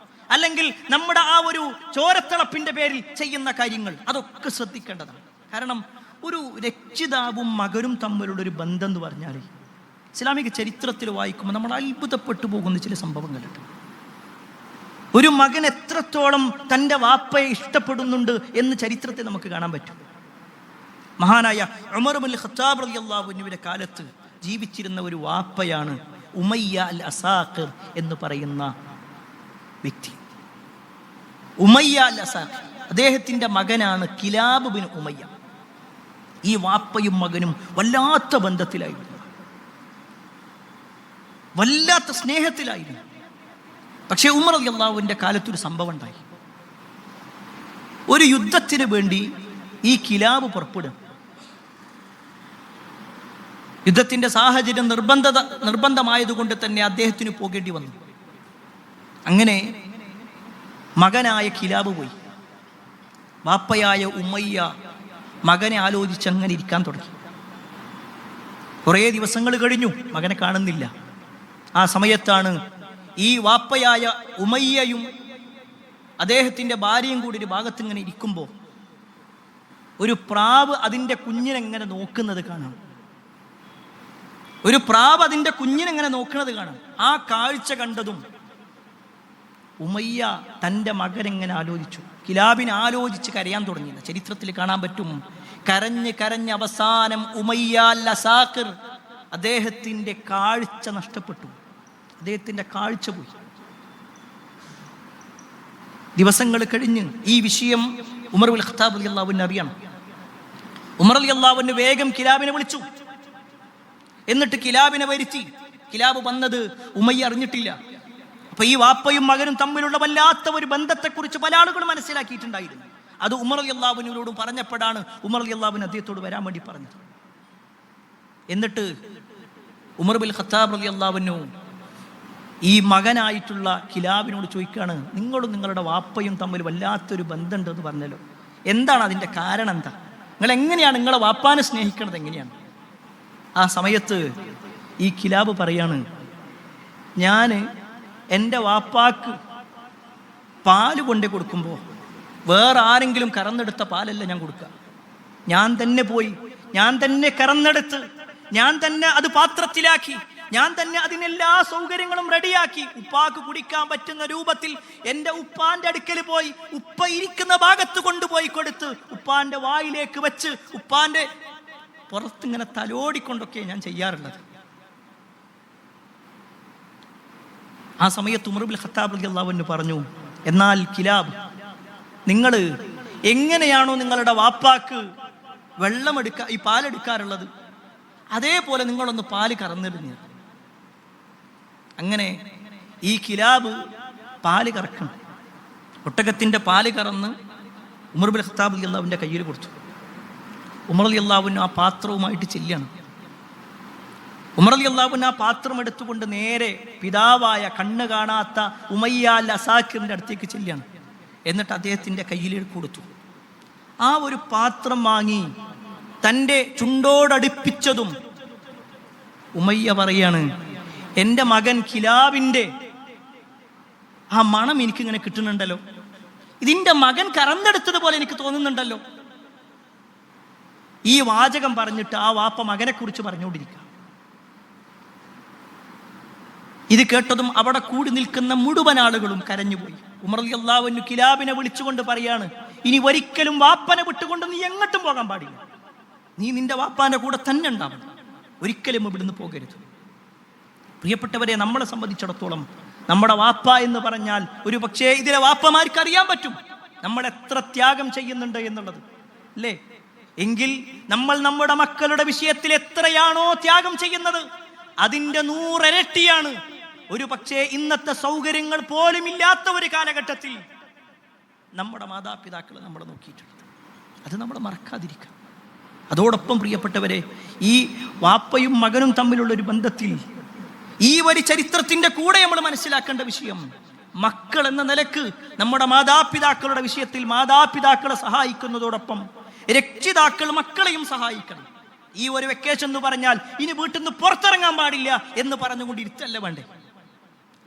അല്ലെങ്കിൽ നമ്മുടെ ആ ഒരു ചോരത്തിളപ്പിന്റെ പേരിൽ ചെയ്യുന്ന കാര്യങ്ങൾ, അതൊക്കെ ശ്രദ്ധിക്കേണ്ടതാണ്. കാരണം ഒരു രക്ഷിതാവും മകനും തമ്മിലുള്ള ഒരു ബന്ധം എന്ന് പറഞ്ഞാൽ ഇസ്ലാമിക ചരിത്രത്തിൽ വായിക്കുമ്പോൾ നമ്മൾ അത്ഭുതപ്പെട്ടു പോകുന്ന ചില സംഭവങ്ങളുണ്ട്. ഒരു മകൻ എത്രത്തോളം തൻ്റെ വാപ്പയെ ഇഷ്ടപ്പെടുന്നുണ്ട് എന്ന് ചരിത്രത്തിൽ നമുക്ക് കാണാൻ പറ്റും. മഹാനായ ഉമർ ഇബ്നുൽ ഖത്താബ് റളിയല്ലാഹു അൻഹുവിന്റെ കാലത്ത് ജീവിച്ചിരുന്ന ഒരു വാപ്പയാണ് ഉമയ്യ അൽ അസാഖിർ എന്ന് പറയുന്ന വ്യക്തി. ഉമയ്യ അൽ അസാഖിർ, അദ്ദേഹത്തിന്റെ മകനാണ് കിലാബ് ബിൻ ഉമയ്യ. ഈ വാപ്പയും മകനും വല്ലാത്ത ബന്ധത്തിലായിരുന്നു, വല്ലാത്ത സ്നേഹത്തിലായിരുന്നു. പക്ഷേ ഉമർ റളിയല്ലാഹുവിന്റെ കാലത്തൊരു സംഭവം ഉണ്ടായി. ഒരു യുദ്ധത്തിന് വേണ്ടി ഈ കിലാബ് പുറപ്പെടും. യുദ്ധത്തിന്റെ സാഹചര്യം നിർബന്ധമായതുകൊണ്ട് തന്നെ അദ്ദേഹത്തിന് പോകേണ്ടി വന്നു. അങ്ങനെ മകനായ കിലാബ് പോയി. വാപ്പയായ ഉമയ്യ മകനെ ആലോചിച്ച് അങ്ങനെ ഇരിക്കാൻ തുടങ്ങി. കുറേ ദിവസങ്ങൾ കഴിഞ്ഞു, മകനെ കാണുന്നില്ല. ആ സമയത്താണ് ഈ വാപ്പയായ ഉമയ്യയും അദ്ദേഹത്തിൻ്റെ ഭാര്യയും കൂടി ഒരു ഭാഗത്ത് ഇങ്ങനെ ഇരിക്കുമ്പോൾ ഒരു പ്രാവ് അതിൻ്റെ കുഞ്ഞിനെങ്ങനെ നോക്കുന്നത് കാണാം. ഒരു പ്രാവ് അതിൻ്റെ കുഞ്ഞിനെങ്ങനെ നോക്കുന്നത് കാണാം. ആ കാഴ്ച കണ്ടതും ഉമയ്യ തൻ്റെ മകനെങ്ങനെ ആലോചിച്ചു. കിലാബിനെ ആലോചിച്ച് കരയാൻ തുടങ്ങിയില്ല. ചരിത്രത്തിൽ കാണാൻ പറ്റും. കരഞ്ഞ് അവസാനം ഉമയ്യ അൽ അസാഖിർ അദ്ദേഹത്തിൻ്റെ കാഴ്ച നഷ്ടപ്പെട്ടു. അദ്ദേഹത്തിൻ്റെ കാഴ്ച പോയി. ദിവസങ്ങൾ കഴിഞ്ഞ് ഈ വിഷയം ഉമർ ഇബ്നുൽ ഖത്താബ് റളിയല്ലാഹു അൻഹു അറിയണം. ഉമർ റളിയല്ലാഹു അൻഹു വേഗം കിലാബിനെ വിളിച്ചു. എന്നിട്ട് കിലാബിനെ വരുത്തി. കിലാബ് വന്നത് ഉമയ്യ അറിഞ്ഞിട്ടില്ല. അപ്പൊ ഈ വാപ്പയും മകനും തമ്മിലുള്ള വല്ലാത്ത ഒരു ബന്ധത്തെക്കുറിച്ച് പല ആളുകളും മനസ്സിലാക്കിയിട്ടുണ്ടായിരുന്നു. അത് ഉമർ റളിയല്ലാഹു അൻഹുവിനോട് പറഞ്ഞപ്പോഴാണ് ഉമർ റളിയല്ലാഹു അൻഹു അദ്ദേഹത്തോട് വരാൻ വേണ്ടി പറഞ്ഞത്. എന്നിട്ട് ഉമർ ബിൻ ഖത്താബ് റളിയല്ലാഹു അൻഹു ഈ മകനായിട്ടുള്ള കിലാബിനോട് ചോദിക്കുകയാണ്, നിങ്ങളും നിങ്ങളുടെ വാപ്പയും തമ്മിൽ വല്ലാത്തൊരു ബന്ധമുണ്ടെന്ന് പറഞ്ഞല്ലോ, എന്താണ് അതിൻ്റെ കാരണം? എന്താ നിങ്ങൾ എങ്ങനെയാണ് നിങ്ങളെ വാപ്പാനെ സ്നേഹിക്കണത് എങ്ങനെയാണ്? ആ സമയത്ത് ഈ കിലാബ് പറയാണ്, ഞാൻ എൻ്റെ വാപ്പാക്ക് പാല് കൊണ്ടു കൊടുക്കുമ്പോൾ വേറെ ആരെങ്കിലും കറന്നെടുത്ത പാലല്ല ഞാൻ കൊടുക്കുക. ഞാൻ തന്നെ പോയി, ഞാൻ തന്നെ കറന്നെടുത്ത്, ഞാൻ തന്നെ അത് പാത്രത്തിലാക്കി, ഞാൻ തന്നെ അതിനെല്ലാ സൗകര്യങ്ങളും റെഡിയാക്കി ഉപ്പാക്ക് കുടിക്കാൻ പറ്റുന്ന രൂപത്തിൽ എൻ്റെ ഉപ്പാന്റെ അടുക്കൽ പോയി ഉപ്പ ഇരിക്കുന്ന ഭാഗത്ത് കൊണ്ടുപോയി കൊടുത്ത് ഉപ്പാന്റെ വായിലേക്ക് വെച്ച് ഉപ്പാന്റെ പുറത്തിങ്ങനെ തലോടിക്കൊണ്ടൊക്കെ ഞാൻ ചെയ്യാറുള്ളത്. ആ സമയത്ത് ഉമർ ബിൻ ഖത്താബ് റളിയല്ലാഹു അൻഹു പറഞ്ഞു, എന്നാൽ കിലാബ്, നിങ്ങൾ എങ്ങനെയാണോ നിങ്ങളുടെ വാപ്പാക്ക് ഈ പാലെടുക്കാറുള്ളത്, അതേപോലെ നിങ്ങളൊന്ന് പാല് കറന്നിടുന്നു. അങ്ങനെ ഈ കിലാബ് പാല് കറക്കണം. ഒട്ടകത്തിൻ്റെ പാല് കറന്ന് ഉമർ ബിൻ ഖത്താബ് റളിയല്ലാഹു അൻഹുവിൻ്റെ കയ്യിൽ കൊടുത്തു. ഉമർ റളിയല്ലാഹു അൻഹു ആ പാത്രവുമായിട്ട് ചെല്ലുകയാണ്. ഉമർ റളിയല്ലാഹു അൻഹു ആ പാത്രം എടുത്തുകൊണ്ട് നേരെ പിതാവായ കണ്ണ് കാണാത്ത ഉമയ്യ അൽ അസാക്കിറിന്റെ അടുത്തേക്ക് ചെല്ലുകയാണ്. എന്നിട്ട് അദ്ദേഹത്തിൻ്റെ കയ്യിൽ കൊടുത്തു. ആ ഒരു പാത്രം വാങ്ങി തൻ്റെ ചുണ്ടോടടുപ്പിച്ചതും ഉമയ്യ പറയാണ്, എൻ്റെ മകൻ കിലാബിൻ്റെ ആ മണം എനിക്കിങ്ങനെ കിട്ടുന്നുണ്ടല്ലോ, ഇതിൻ്റെ മകൻ കറന്നെടുത്തതുപോലെ എനിക്ക് തോന്നുന്നുണ്ടല്ലോ. ഈ വാചകം പറഞ്ഞിട്ട് ആ വാപ്പ മകനെ കുറിച്ച് പറഞ്ഞുകൊണ്ടിരിക്കുക. ഇത് കേട്ടതും അവിടെ കൂടി നിൽക്കുന്ന മുഴുവൻ ആളുകളും കരഞ്ഞുപോയി. ഉമർ റളിയല്ലാഹു അൻഹു കിലാബിനെ വിളിച്ചുകൊണ്ട് പറയാണ്, ഇനി ഒരിക്കലും വാപ്പനെ വിട്ടുകൊണ്ട് നീ എങ്ങോട്ടും പോകാൻ പാടില്ല, നീ നിന്റെ വാപ്പാന്റെ കൂടെ തന്നെ ഉണ്ടാവണം, ഒരിക്കലും ഇവിടുന്ന് പോകരുത്. പ്രിയപ്പെട്ടവരെ, നമ്മളെ സംബന്ധിച്ചിടത്തോളം നമ്മുടെ വാപ്പ എന്ന് പറഞ്ഞാൽ ഒരു പക്ഷേ ഇതിലെ വാപ്പമാർക്ക് അറിയാൻ പറ്റും നമ്മൾ എത്ര ത്യാഗം ചെയ്യുന്നുണ്ട് എന്നുള്ളത്, അല്ലേ? എങ്കിൽ നമ്മൾ നമ്മുടെ മക്കളുടെ വിഷയത്തിൽ എത്രയാണോ ത്യാഗം ചെയ്യുന്നത് അതിൻ്റെ 100 ഇരട്ടിയാണ് ഒരു പക്ഷേ ഇന്നത്തെ സൗകര്യങ്ങൾ പോലും ഇല്ലാത്ത ഒരു കാലഘട്ടത്തിൽ നമ്മുടെ മാതാപിതാക്കൾ നമ്മളെ നോക്കിയിട്ടുണ്ട്. അത് നമ്മൾ മറക്കാതിരിക്കുക. അതോടൊപ്പം പ്രിയപ്പെട്ടവരെ, ഈ വാപ്പയും മകനും തമ്മിലുള്ള ഒരു ബന്ധത്തിൽ ഈ ഒരു ചരിത്രത്തിന്റെ കൂടെ നമ്മൾ മനസ്സിലാക്കേണ്ട വിഷയം, മക്കൾ എന്ന നിലക്ക് നമ്മുടെ മാതാപിതാക്കളുടെ വിഷയത്തിൽ മാതാപിതാക്കളെ സഹായിക്കുന്നതോടൊപ്പം രക്ഷിതാക്കൾ മക്കളെയും സഹായിക്കണം. ഈ ഒരു വെക്കേഷൻ എന്ന് പറഞ്ഞാൽ ഇനി വീട്ടിൽ നിന്ന് പുറത്തിറങ്ങാൻ പാടില്ല എന്ന് പറഞ്ഞുകൊണ്ട് ഇരുത്തല്ല വേണ്ടേ,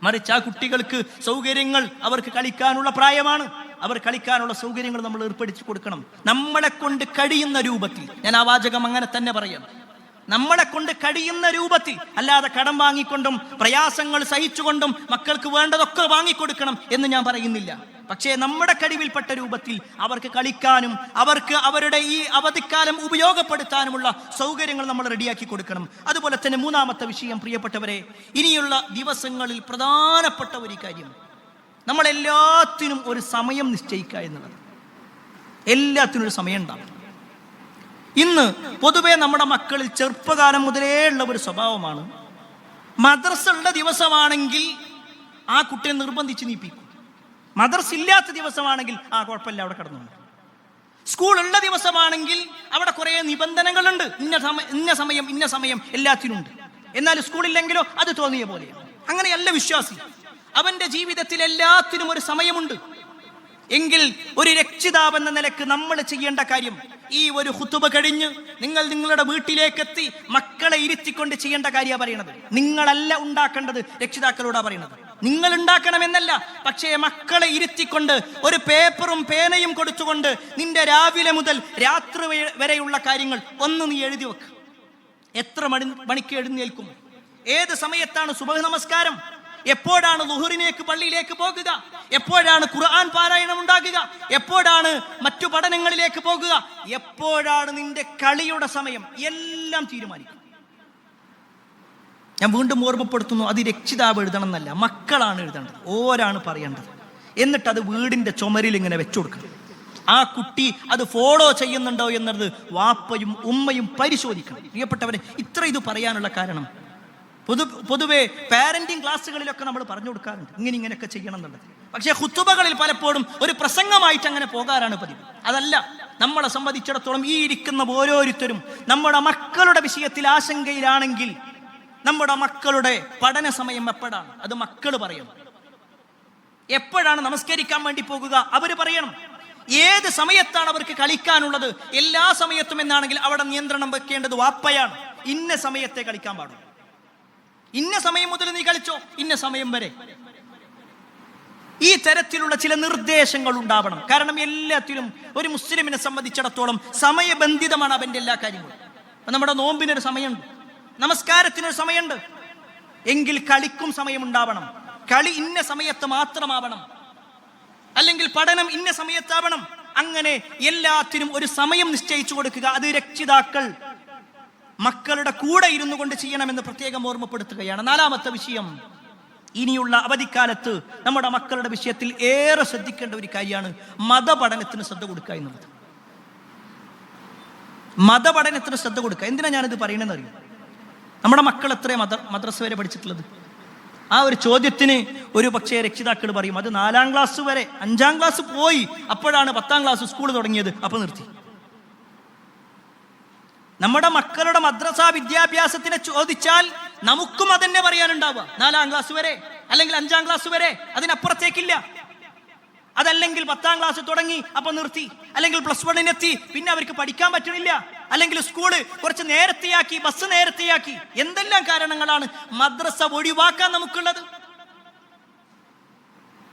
മറിച്ച് ആ കുട്ടികൾക്ക് സൗകര്യങ്ങൾ, അവർക്ക് കളിക്കാനുള്ള പ്രായമാണ്, അവർ കളിക്കാനുള്ള സൗകര്യങ്ങൾ നമ്മൾ ഏർപ്പെടുത്തി കൊടുക്കണം. നമ്മളെ കൊണ്ട് കഴിയുന്ന രൂപത്തിൽ, ഞാൻ ആ വാചകം അങ്ങനെ തന്നെ പറയാം, നമ്മളെ കൊണ്ട് കഴിയുന്ന രൂപത്തിൽ, അല്ലാതെ കടം വാങ്ങിക്കൊണ്ടും പ്രയാസങ്ങൾ സഹിച്ചുകൊണ്ടും മക്കൾക്ക് വേണ്ടതൊക്കെ വാങ്ങിക്കൊടുക്കണം എന്ന് ഞാൻ പറയുന്നില്ല. പക്ഷേ നമ്മുടെ കഴിവിൽപ്പെട്ട രൂപത്തിൽ അവർക്ക് കളിക്കാനും അവർക്ക് അവരുടെ ഈ അവധിക്കാലം ഉപയോഗപ്പെടുത്താനുമുള്ള സൗകര്യങ്ങൾ നമ്മൾ റെഡിയാക്കി കൊടുക്കണം. അതുപോലെ തന്നെ 3-ാമത്തെ വിഷയം, പ്രിയപ്പെട്ടവരെ, ഇനിയുള്ള ദിവസങ്ങളിൽ പ്രധാനപ്പെട്ട ഒരു കാര്യം, നമ്മളെല്ലാത്തിനും ഒരു സമയം നിശ്ചയിക്കുക എന്നുള്ളത്. എല്ലാത്തിനും ഒരു സമയം ഉണ്ടാവും. ഇന്ന് പൊതുവെ നമ്മുടെ മക്കളിൽ ചെറുപ്പകാലം മുതലേ ഉള്ള ഒരു സ്വഭാവമാണ്, മദ്രസ ഉള്ള ദിവസമാണെങ്കിൽ ആ കുട്ടിയെ നിർബന്ധിച്ച് നീപ്പിക്കും, മദ്രസ ഇല്ലാത്ത ദിവസമാണെങ്കിൽ കുഴപ്പമില്ല അവിടെ കടന്നു. സ്കൂൾ ഉള്ള ദിവസമാണെങ്കിൽ അവിടെ കുറേ നിബന്ധനകളുണ്ട്, ഇന്ന സമയം എല്ലാത്തിനും ഉണ്ട്. എന്നാൽ സ്കൂളില്ലെങ്കിലോ അത് തോന്നിയ പോലെയാണ്. അങ്ങനെയല്ല വിശ്വാസി. അവന്റെ ജീവിതത്തിൽ എല്ലാത്തിനും ഒരു സമയമുണ്ട്. എങ്കിൽ ഒരു രക്ഷിതാവ് എന്ന നിലക്ക് നമ്മൾ ചെയ്യേണ്ട കാര്യം, ഈ ഒരു ഖുതുബ കഴിഞ്ഞ് നിങ്ങൾ നിങ്ങളുടെ വീട്ടിലേക്കെത്തി മക്കളെ ഇരുത്തിക്കൊണ്ട് ചെയ്യേണ്ട കാര്യമാണ് പറയണത്. നിങ്ങളല്ല ഉണ്ടാക്കേണ്ടത്, രക്ഷിതാക്കളോടാ പറയണത്. നിങ്ങൾ ഉണ്ടാക്കണമെന്നല്ല, പക്ഷേ മക്കളെ ഇരുത്തിക്കൊണ്ട് ഒരു പേപ്പറും പേനയും കൊടുത്തുകൊണ്ട് നിന്റെ രാവിലെ മുതൽ രാത്രി വരെയുള്ള കാര്യങ്ങൾ ഒന്ന് നീ എഴുതി വെക്ക്. എത്ര മണിക്ക് എഴുന്നേൽക്കും, ഏത് സമയത്താണ് സുബഹ് നമസ്കാരം, എപ്പോഴാണ് ളുഹറിനേക്ക് പള്ളിയിലേക്ക് പോകുക, എപ്പോഴാണ് ഖുർആൻ പാരായണം ഉണ്ടാകുക, എപ്പോഴാണ് മറ്റു പഠനങ്ങളിലേക്ക് പോകുക, എപ്പോഴാണ് നിന്റെ കളിയുടെ സമയം, എല്ലാം തീരുമാനിക്കും. ഞാൻ വീണ്ടും ഓർമ്മപ്പെടുത്തുന്നു, അത് രക്ഷിതാവ് എഴുതണം എന്നല്ല, മക്കളാണ് എഴുതേണ്ടത്, ഓരാണ് പറയേണ്ടത്. എന്നിട്ട് അത് വീടിൻ്റെ ചുമരിൽ ഇങ്ങനെ വെച്ചു കൊടുക്കണം. ആ കുട്ടി അത് ഫോളോ ചെയ്യുന്നുണ്ടോ എന്നത് വാപ്പയും ഉമ്മയും പരിശോധിക്കണം. പ്രിയപ്പെട്ടവരെ, ഇത്ര ഇത് പറയാനുള്ള കാരണം പൊതുവെ പാരന്റിങ് ക്ലാസ്സുകളിലൊക്കെ നമ്മൾ പറഞ്ഞു കൊടുക്കാറുണ്ട് ഇങ്ങനെയൊക്കെ ചെയ്യണം എന്നുള്ളത്. പക്ഷേ ഖുതുബകളിൽ പലപ്പോഴും ഒരു പ്രസംഗമായിട്ട് അങ്ങനെ പോകാറാണ് പതിവ്. അതല്ല, നമ്മളെ സംബന്ധിച്ചിടത്തോളം ഈ ഇരിക്കുന്ന ഓരോരുത്തരും നമ്മുടെ മക്കളുടെ വിഷയത്തിൽ ആശങ്കയിലാണെങ്കിൽ നമ്മുടെ മക്കളുടെ പഠന സമയം എപ്പോഴാണ് അത് മക്കൾ പറയണം. എപ്പോഴാണ് നമസ്കരിക്കാൻ വേണ്ടി പോകുക അവർ പറയണം. ഏത് സമയത്താണ് അവർക്ക് കളിക്കാനുള്ളത് എല്ലാ സമയത്തും എന്നാണെങ്കിൽ അവിടെ നിയന്ത്രണം വെക്കേണ്ടത് വാപ്പയാണ്. ഇന്ന സമയത്തെ കളിക്കാൻ പാടുള്ളൂ, ഇന്ന സമയം മുതൽ നീ കളിച്ചോ, ഇന്ന സമയം വരെ. ഈ തരത്തിലുള്ള ചില നിർദ്ദേശങ്ങൾ ഉണ്ടാവണം. കാരണം എല്ലാത്തിലും ഒരു മുസ്ലിമിനെ സംബന്ധിച്ചിടത്തോളം സമയബന്ധിതമാണ് അവന്റെ എല്ലാ കാര്യങ്ങളും. നമ്മുടെ നോമ്പിനൊരു സമയമുണ്ട്, നമസ്കാരത്തിനൊരു സമയമുണ്ട്, എങ്കിൽ കളിക്കും സമയമുണ്ടാവണം. കളി ഇന്ന സമയത്ത് മാത്രമാവണം, അല്ലെങ്കിൽ പഠനം ഇന്ന സമയത്താവണം. അങ്ങനെ എല്ലാത്തിനും ഒരു സമയം നിശ്ചയിച്ചു കൊടുക്കുക. അത് രക്ഷിതാക്കൾ മക്കളുടെ കൂടെ ഇരുന്നു കൊണ്ട് ചെയ്യണമെന്ന് പ്രത്യേകം ഓർമ്മപ്പെടുത്തുകയാണ്. നാലാമത്തെ വിഷയം, ഇനിയുള്ള അവധിക്കാലത്ത് നമ്മുടെ മക്കളുടെ വിഷയത്തിൽ ഏറെ ശ്രദ്ധിക്കേണ്ട ഒരു കാര്യമാണ് മതപഠനത്തിന് ശ്രദ്ധ കൊടുക്കുക എന്നുള്ളത്. മതപഠനത്തിന് ശ്രദ്ധ കൊടുക്കുക. എന്തിനാ ഞാനിത് പറയണമെന്ന് അറിയാം? നമ്മുടെ മക്കൾ എത്ര മദ്രസ വരെ പഠിച്ചിട്ടുള്ളത്? ആ ഒരു ചോദ്യത്തിന് ഒരു പക്ഷേ രക്ഷിതാക്കൾ പറയും അത് 4ാം ക്ലാസ് വരെ, 5ാം ക്ലാസ് പോയി, അപ്പോഴാണ് 10ാം ക്ലാസ് സ്കൂൾ തുടങ്ങിയത്, അപ്പൊ നിർത്തി. നമ്മുടെ മക്കളുടെ മദ്രസ വിദ്യാഭ്യാസത്തിനെ ചോദിച്ചാൽ നമുക്കും അതന്നെ പറയാനുണ്ടാവുക. 4ാം ക്ലാസ് വരെ, അല്ലെങ്കിൽ 5ാം ക്ലാസ് വരെ, അതിനപ്പുറത്തേക്കില്ല. അതല്ലെങ്കിൽ 10ാം ക്ലാസ് തുടങ്ങി അപ്പൊ നിർത്തി, അല്ലെങ്കിൽ +1 പിന്നെ അവർക്ക് പഠിക്കാൻ പറ്റണില്ല, അല്ലെങ്കിൽ സ്കൂള് കുറച്ച് നേരത്തെയാക്കി, ബസ് നേരത്തെയാക്കി. എന്തെല്ലാം കാരണങ്ങളാണ് മദ്രസ ഒഴിവാക്കാൻ നമുക്കുള്ളത്.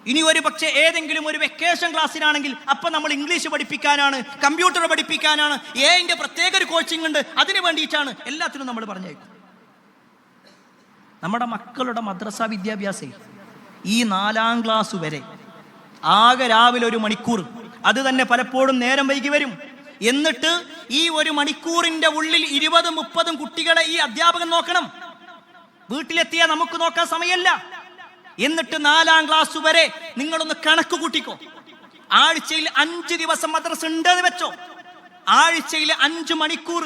ഇനി ഒരു പക്ഷേ ഏതെങ്കിലും ഒരു വെക്കേഷൻ ക്ലാസ്സിലാണെങ്കിൽ അപ്പൊ നമ്മൾ ഇംഗ്ലീഷ് പഠിപ്പിക്കാനാണ്, കമ്പ്യൂട്ടർ പഠിപ്പിക്കാനാണ്, ഏതിന്റെ പ്രത്യേക ഒരു കോച്ചിങ് ഉണ്ട്, അതിന് വേണ്ടിയിട്ടാണ്. എല്ലാത്തിനും നമ്മൾ പറഞ്ഞേക്കും. നമ്മുടെ മക്കളുടെ മദ്രസ വിദ്യാഭ്യാസം ഈ 4ാം ക്ലാസ് വരെ ആകെ രാവിലെ 1 മണിക്കൂർ, അത് തന്നെ പലപ്പോഴും നേരം വൈകി വരും. എന്നിട്ട് ഈ 1 മണിക്കൂറിന്റെ ഉള്ളിൽ 20-30 കുട്ടികളെ ഈ അധ്യാപകൻ നോക്കണം. വീട്ടിലെത്തിയാൽ നമുക്ക് നോക്കാൻ സമയമല്ല. എന്നിട്ട് 4ാം ക്ലാസ് വരെ നിങ്ങളൊന്ന് കണക്ക് കൂട്ടിക്കോ. ആഴ്ചയിൽ 5 ദിവസം മദ്രസ ഉണ്ടെന്ന് വെച്ചോ, ആഴ്ചയിൽ 5 മണിക്കൂർ.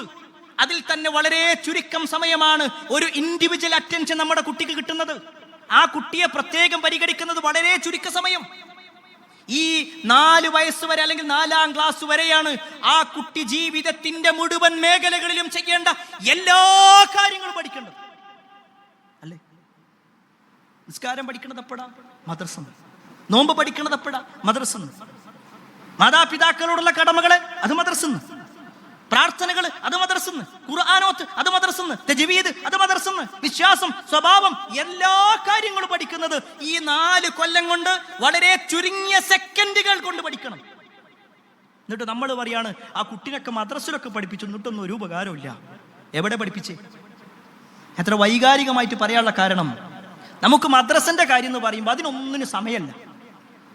അതിൽ തന്നെ വളരെ ചുരുക്കം സമയമാണ് ഒരു ഇൻഡിവിജ്വൽ അറ്റൻഷൻ നമ്മുടെ കുട്ടിക്ക് കിട്ടുന്നത്. ആ കുട്ടിയെ പ്രത്യേകം പരിഗണിക്കുന്നത് വളരെ ചുരുക്ക സമയം. ഈ 4 വയസ്സ് വരെ, അല്ലെങ്കിൽ 4ാം ക്ലാസ് വരെയാണ് ആ കുട്ടി ജീവിതത്തിന്റെ മുഴുവൻ മേഖലകളിലും ചെയ്യേണ്ട എല്ലാ കാര്യങ്ങളും പഠിക്കേണ്ടത്. അല്ലേ? നിസ്കാരം പഠിക്കണത് എപ്പോഴാ? മദ്രസ. നോമ്പ് പഠിക്കണത് എപ്പോഴാ? മദ്രസ. മാതാപിതാക്കളോടുള്ള കടമകള് അത് മദ്രസ. പ്രാർത്ഥനകൾ അത് മദ്രസ. ഖുർആനോത്ത് അത് മദ്രസ. തജ്വീദ് അത് മദ്രസ. വിശ്വാസം, സ്വഭാവം, എല്ലാ കാര്യങ്ങളും പഠിക്കുന്നത് ഈ 4 കൊല്ലം കൊണ്ട്, വളരെ ചുരുങ്ങിയ സെക്കൻഡുകൾ കൊണ്ട് പഠിക്കണം. എന്നിട്ട് നമ്മൾ പറയാണ് ആ കുട്ടിനൊക്കെ മദ്രസയിലൊക്കെ പഠിപ്പിച്ചു, എന്നിട്ടൊന്നും ഒരു ഉപകാരമില്ല. എവിടെ പഠിപ്പിച്ചേ? എത്ര വൈകാരികമായിട്ട് പറയാനുള്ള കാരണം, നമുക്ക് മദ്രസന്റെ കാര്യം എന്ന് പറയുമ്പോൾ അതിനൊന്നിനും സമയമല്ല.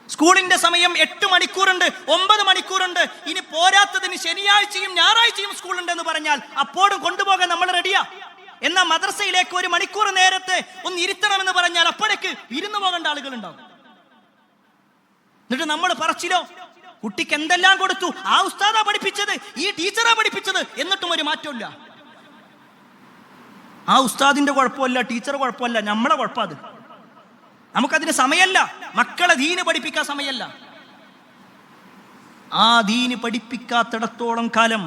സ്കൂളിന്റെ സമയം 8 മണിക്കൂറുണ്ട്, 9 മണിക്കൂറുണ്ട്. ഇനി പോരാത്തതിന് ശനിയാഴ്ചയും ഞായറാഴ്ചയും സ്കൂളുണ്ടെന്ന് പറഞ്ഞാൽ അപ്പോഴും കൊണ്ടുപോകാൻ നമ്മൾ റെഡിയാ. എന്നാൽ മദ്രസയിലേക്ക് 1 മണിക്കൂർ നേരത്തെ ഒന്ന് ഇരുത്തണമെന്ന് പറഞ്ഞാൽ അപ്പോഴേക്ക് ഇരുന്നു പോകേണ്ട ആളുകൾ ഉണ്ടാവും. എന്നിട്ട് നമ്മൾ പറച്ചിലോ, കുട്ടിക്ക് എന്തെല്ലാം കൊടുത്തു, ആ ഉസ്താദാ പഠിപ്പിച്ചത്, ഈ ടീച്ചറാ പഠിപ്പിച്ചത്, എന്നിട്ടും ഒരു മാറ്റമില്ല. ആ ഉസ്താദിന്റെ കുഴപ്പമല്ല, ടീച്ചർ കുഴപ്പമല്ല, നമ്മളെ കുഴപ്പം. അത് നമുക്കതിന് സമയമല്ല. മക്കളെ ദീന് പഠിപ്പിക്കാൻ സമയമല്ല. ആ ദീന് പഠിപ്പിക്കാത്തിടത്തോളം കാലം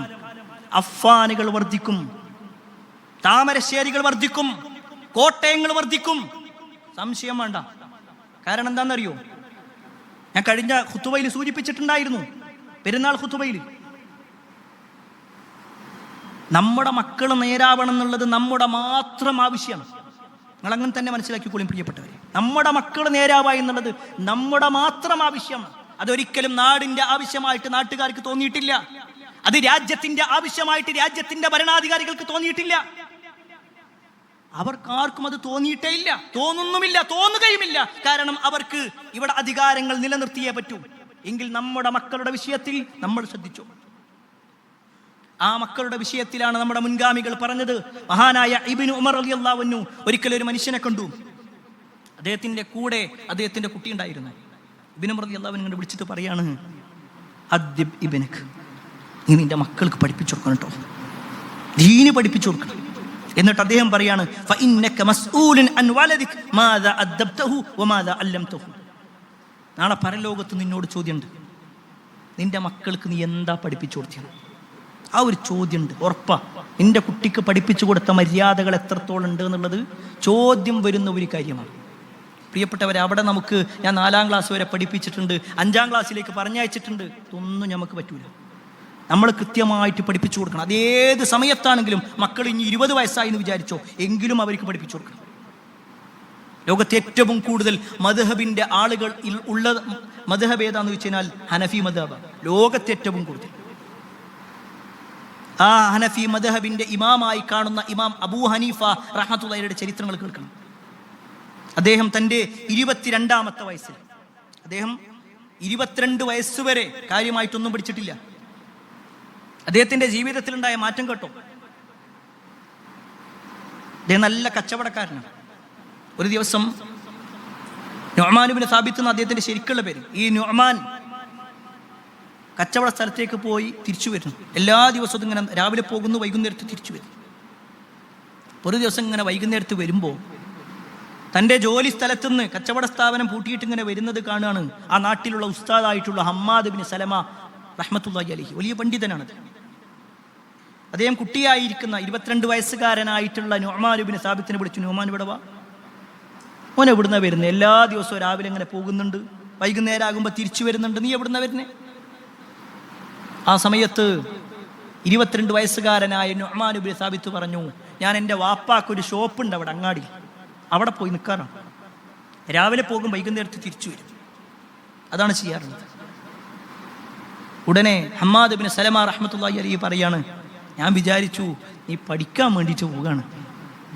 അഫ്വാനുകൾ വർദ്ധിക്കും, താമരശ്ശേരികൾ വർദ്ധിക്കും, കോട്ടയങ്ങൾ വർദ്ധിക്കും. സംശയം വേണ്ട. കാരണം എന്താണെന്നറിയോ? ഞാൻ കഴിഞ്ഞ ഖുതുബയിൽ സൂചിപ്പിച്ചിട്ടുണ്ടായിരുന്നു, പെരുന്നാൾ ഖുതുബയിൽ. നമ്മുടെ മക്കൾ നേരാവണം എന്നുള്ളത് നമ്മുടെ മാത്രം ആവശ്യമാണ്. നിങ്ങൾ അങ്ങനെ തന്നെ മനസ്സിലാക്കിക്കോളും പ്രിയപ്പെട്ടവരെ. നമ്മുടെ മക്കൾ നേരാവുക എന്നുള്ളത് നമ്മുടെ മാത്രം ആവശ്യമാണ്. അതൊരിക്കലും നാടിന്റെ ആവശ്യമായിട്ട് നാട്ടുകാർക്ക് തോന്നിയിട്ടില്ല. അത് രാജ്യത്തിന്റെ ആവശ്യമായിട്ട് രാജ്യത്തിന്റെ ഭരണാധികാരികൾക്ക് തോന്നിയിട്ടില്ല. അവർക്കാർക്കും അത് തോന്നിയിട്ടേ ഇല്ല, തോന്നുന്നുമില്ല, തോന്നുകയുമില്ല. കാരണം അവർക്ക് ഇവിടെ അധികാരങ്ങൾ നിലനിർത്തിയേ പറ്റൂ. എങ്കിൽ നമ്മുടെ മക്കളുടെ വിഷയത്തിൽ നമ്മൾ ശ്രദ്ധിച്ചു. ആ മക്കളുടെ വിഷയത്തിലാണ് നമ്മുടെ മുൻഗാമികൾ പറഞ്ഞത്. മഹാനായ ഇബ്നു ഉമർ റളിയല്ലാഹു അൻഹു ഒരിക്കലും ഒരു മനുഷ്യനെ കണ്ടു. അദ്ദേഹത്തിന്റെ കൂടെ അദ്ദേഹത്തിന്റെ കുട്ടി ഉണ്ടായിരുന്നു. ഇബ്നു ഉമർ റളിയല്ലാഹു അൻഹു വിളിച്ചിട്ട് പറയാണ്, അദ്ദിബ് ഇബ്നക്, നീ നിന്റെ മക്കൾക്ക് പഠിപ്പിച്ചു കൊടുക്കണം കേട്ടോ, ദീന് പഠിപ്പിച്ചു കൊടുക്കണം. എന്നിട്ട് അദ്ദേഹം പറയാണ് ഫഇന്നക മസ്ഊലുൻ അൻ വലദിക മാദാ അദ്ദബ്തഹു വമാദാ അല്ലംതഹു. നാളെ പരലോകത്ത് നിന്നോട് ചോദ്യമുണ്ട്, നിന്റെ മക്കൾക്ക് നീ എന്താ പഠിപ്പിച്ചു കൊടുത്തത്? ആ ഒരു ചോദ്യമുണ്ട്, ഉറപ്പാ. നിന്റെ കുട്ടിക്ക് പഠിപ്പിച്ചു കൊടുത്ത മര്യാദകൾ എത്രത്തോളം ഉണ്ട് എന്നുള്ളത് ചോദ്യം വരുന്ന ഒരു കാര്യമാണ്. പ്രിയപ്പെട്ടവരെ, അവിടെ നമുക്ക് ഞാൻ 4ാം ക്ലാസ് വരെ പഠിപ്പിച്ചിട്ടുണ്ട്, 5ാം ക്ലാസ്സിലേക്ക് പറഞ്ഞയച്ചിട്ടുണ്ട്, ഇതൊന്നും നമുക്ക് പറ്റൂല. നമ്മൾ കൃത്യമായിട്ട് പഠിപ്പിച്ചു കൊടുക്കണം. അതേത് സമയത്താണെങ്കിലും മക്കൾ ഇനി 20 വയസ്സായി എന്ന് വിചാരിച്ചോ, എങ്കിലും അവർക്ക് പഠിപ്പിച്ചു കൊടുക്കണം. ലോകത്തെ ഏറ്റവും കൂടുതൽ മദ്ഹബിന്റെ ആളുകൾ ഉള്ള മദ്ഹബ് ഏതാന്ന് വെച്ച് കഴിഞ്ഞാൽ ഹനഫി മദ്ഹബ്. ലോകത്തെ ഏറ്റവും കൂടുതൽ ആ ഹനഫി മദ്ഹബിന്റെ ഇമാമായി കാണുന്ന ഇമാം അബൂ ഹനീഫ റഹ്മത്തുള്ളാഹിയുടെ ചരിത്രങ്ങൾ കേൾക്കണം. അദ്ദേഹം തൻ്റെ 22ാമത്തെ വയസ്സിൽ, അദ്ദേഹം 22 വയസ്സുവരെ കാര്യമായിട്ടൊന്നും പഠിച്ചിട്ടില്ല. അദ്ദേഹത്തിന്റെ ജീവിതത്തിലുണ്ടായ മാറ്റം കേട്ടോ. അദ്ദേഹം നല്ല കച്ചവടക്കാരനാണ്. ഒരു ദിവസം നുഅ്മാൻ ഇബ്നു സാബിത്ത് എന്ന അദ്ദേഹത്തിന്റെ ശരിക്കുള്ള പേര്. ഈ നുഅ്മാൻ കച്ചവട സ്ഥലത്തേക്ക് പോയി തിരിച്ചു വരുന്നു. എല്ലാ ദിവസവും ഇങ്ങനെ രാവിലെ പോകുന്നു, വൈകുന്നേരത്ത് തിരിച്ചു വരും. ഒരു ദിവസം ഇങ്ങനെ വൈകുന്നേരത്ത് വരുമ്പോൾ തൻ്റെ ജോലി സ്ഥലത്തുനിന്ന് കച്ചവട സ്ഥാപനം പൂട്ടിയിട്ട് ഇങ്ങനെ വരുന്നത് കാണുകയാണ് ആ നാട്ടിലുള്ള ഉസ്താദായിട്ടുള്ള ഹമ്മാദ് ഇബ്നു സലമ റഹ്മത്തുള്ളാഹി അലൈഹി. വലിയ പണ്ഡിതനാണത്. അദ്ദേഹം കുട്ടിയായിരിക്കുന്ന 22 വയസ്സുകാരനായിട്ടുള്ള നുഅ്മാൻ ഇബ്നു സാബിത്തിനെ വിളിച്ചു, നുഅ്മാൻ ഇവിടെ വാ. ഓൻ എവിടുന്ന വരുന്നത്? എല്ലാ ദിവസവും രാവിലെ ഇങ്ങനെ പോകുന്നുണ്ട്, വൈകുന്നേരം ആകുമ്പോൾ തിരിച്ചു വരുന്നുണ്ട്, നീ എവിടുന്ന വരുന്നേ? ആ സമയത്ത് 22 വയസ്സുകാരനായ നുഅ്മാൻ ഇബ്നു സാബിത്ത് പറഞ്ഞു, ഞാൻ എൻ്റെ വാപ്പാക്കൊരു ഷോപ്പുണ്ട് അവിടെ അങ്ങാടി, അവിടെ പോയി നിൽക്കാറാണ്. രാവിലെ പോകും, വൈകുന്നേരത്ത് തിരിച്ചു വരും, അതാണ് ചെയ്യാറുള്ളത്. ഉടനെ ഹമ്മാദ് ഇബ്നു സലമ റഹ്മത്തുള്ളാഹി അലൈഹി പറയാണ്, ഞാൻ വിചാരിച്ചു നീ പഠിക്കാൻ വേണ്ടിയിട്ട് പോവുകയാണ്,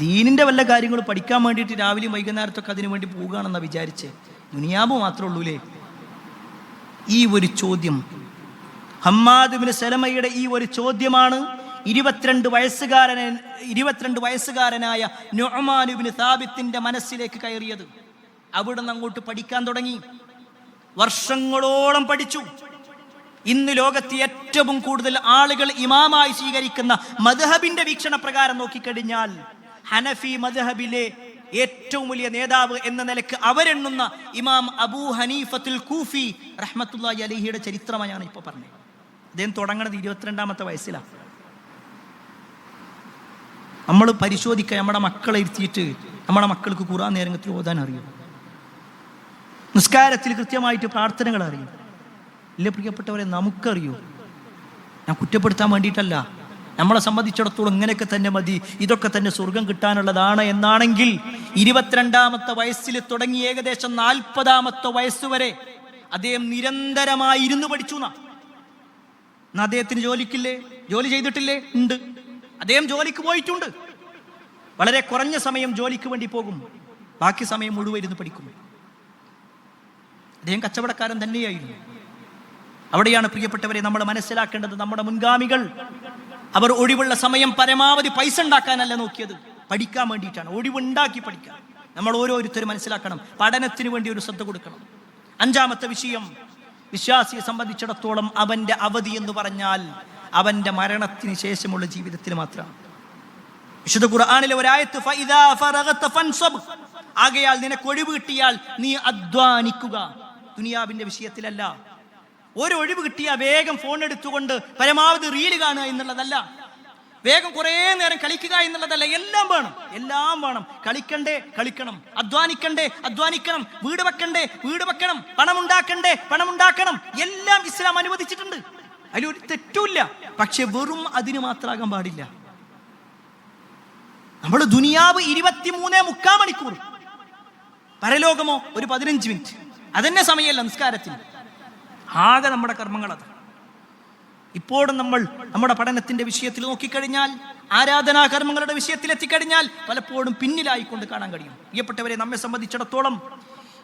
ദീനിൻ്റെ വല്ല കാര്യങ്ങൾ പഠിക്കാൻ വേണ്ടിയിട്ട് രാവിലെയും വൈകുന്നേരത്തൊക്കെ അതിനു വേണ്ടി പോവുകയാണെന്നാണ് വിചാരിച്ചേ, ദുനിയാവ് മാത്രമേ ഉള്ളൂലേ? ഈ ഒരു ചോദ്യം, ഹമ്മാദ് ഇബ്നു സലമയുടെ ഈ ഒരു ചോദ്യമാണ് 22 വയസ്സുകാരനായ നുഅ്മാൻ ഇബ്നു സാബിത്തിന്റെ മനസ്സിലേക്ക് കയറിയത്. അവിടെ നിന്ന് അങ്ങോട്ട് പഠിക്കാൻ തുടങ്ങി. വർഷങ്ങളോളം പഠിച്ചു. ഇന്ന് ലോകത്ത് ഏറ്റവും കൂടുതൽ ആളുകൾ ഇമാമായി സ്വീകരിക്കുന്ന മദ്ഹബിന്റെ വീക്ഷണ പ്രകാരം നോക്കിക്കഴിഞ്ഞാൽ ഹനഫി മദ്ഹബിലെ ഏറ്റവും വലിയ നേതാവ് എന്ന നിലക്ക് അവരെണ്ണുന്ന ഇമാം അബൂ ഹനീഫത്തുൽ കൂഫി റഹ്മത്തുള്ളാഹി അലൈഹിയുടെ ചരിത്രമാണ് ഞാൻ ഇപ്പോൾ പറഞ്ഞത്. അദ്ദേഹം തുടങ്ങുന്നത് 22ാമത്തെ വയസ്സിലാണ്. നമ്മൾ പരിശോധിക്കുക, നമ്മുടെ മക്കളെ ഇരുത്തിയിട്ട് നമ്മുടെ മക്കൾക്ക് ഖുർആൻ നേരത്തിൽ ഓതാൻ അറിയും, നിസ്കാരത്തിൽ കൃത്യമായിട്ട് പ്രാർത്ഥനകൾ അറിയും. ഇല്ല പ്രിയപ്പെട്ടവരെ, നമുക്കറിയോ? ഞാൻ കുറ്റപ്പെടുത്താൻ വേണ്ടിയിട്ടല്ല, നമ്മളെ സംബന്ധിച്ചിടത്തോളം ഇങ്ങനെയൊക്കെ തന്നെ മതി, ഇതൊക്കെ തന്നെ സ്വർഗം കിട്ടാനുള്ളതാണ് എന്നാണെങ്കിൽ 22ാമത്തെ വയസ്സിൽ തുടങ്ങി ഏകദേശം 40ാമത്തെ വയസ്സുവരെ അദ്ദേഹം നിരന്തരമായി ഇരുന്ന് പഠിച്ചു. എന്നാ അദ്ദേഹത്തിന് ജോലി ചെയ്തിട്ടില്ലേ? ഉണ്ട്. അദ്ദേഹം ജോലിക്ക് പോയിട്ടുണ്ട്. വളരെ കുറഞ്ഞ സമയം ജോലിക്ക് വേണ്ടി പോകും, ബാക്കി സമയം മുഴുവൻ ഇരുന്ന് പഠിക്കും. അദ്ദേഹം കച്ചവടക്കാരൻ തന്നെയായിരുന്നു. അവിടെയാണ് പ്രിയപ്പെട്ടവരെ നമ്മൾ മനസ്സിലാക്കേണ്ടത്, നമ്മുടെ മുൻഗാമികൾ അവർ ഒഴിവുള്ള സമയം പരമാവധി പൈസ ഉണ്ടാക്കാനല്ല നോക്കിയത്, പഠിക്കാൻ വേണ്ടിയിട്ടാണ്. ഒഴിവുണ്ടാക്കി പഠിക്കാൻ നമ്മൾ ഓരോരുത്തരും മനസ്സിലാക്കണം. പഠനത്തിന് വേണ്ടി ഒരു ശ്രദ്ധ കൊടുക്കണം. 5ാമത്തെ വിഷയം, വിശ്വാസിയെ സംബന്ധിച്ചിടത്തോളം അവന്റെ അവധി എന്ന് പറഞ്ഞാൽ അവന്റെ മരണത്തിന് ശേഷമുള്ള ജീവിതത്തിൽ മാത്രമാണ്. വിശുദ്ധ ഖുർആനിലെ ഒരായത്ത്, ഫഇദാ ഫറഗത ഫൻസബ്, ആകയാൽ നിനക്ക് ഒഴിവ് കിട്ടിയാൽ നീ അധ്വാനിക്കുക. ദുനിയാവിന്റെ വിഷയത്തിലല്ല. ഒരു ഒഴിവ് കിട്ടിയാൽ വേഗം ഫോൺ എടുത്തുകൊണ്ട് പരമാവധി റീല് കാണുക എന്നുള്ളതല്ല, വേഗം കുറേ നേരം കളിക്കുക എന്നുള്ളതല്ല. എല്ലാം വേണം. കളിക്കണം, അധ്വാനിക്കണം, വീട് വെക്കണം, പണം ഉണ്ടാക്കണം. എല്ലാം ഇസ്ലാം അനുവദിച്ചിട്ടുണ്ട്, അതിലൊരു തെറ്റുമില്ല. പക്ഷെ വെറും അതിന് മാത്രമാകാൻ പാടില്ല. നമ്മൾ ദുനിയാവ് 23.75 മണിക്കൂർ, പരലോകമോ ഒരു 15 മിനിറ്റ്. അതന്നെ സമയമല്ല നിസ്കാരത്തിന്. ആകെ നമ്മുടെ കർമ്മങ്ങൾ അത്. ഇപ്പോഴും നമ്മൾ നമ്മുടെ പഠനത്തിന്റെ വിഷയത്തിൽ നോക്കിക്കഴിഞ്ഞാൽ, ആരാധനാ കർമ്മങ്ങളുടെ വിഷയത്തിൽ എത്തിക്കഴിഞ്ഞാൽ പലപ്പോഴും പിന്നിലായിക്കൊണ്ട് കാണാൻ കഴിയും. പ്രിയപ്പെട്ടവരെ, നമ്മെ സംബന്ധിച്ചിടത്തോളം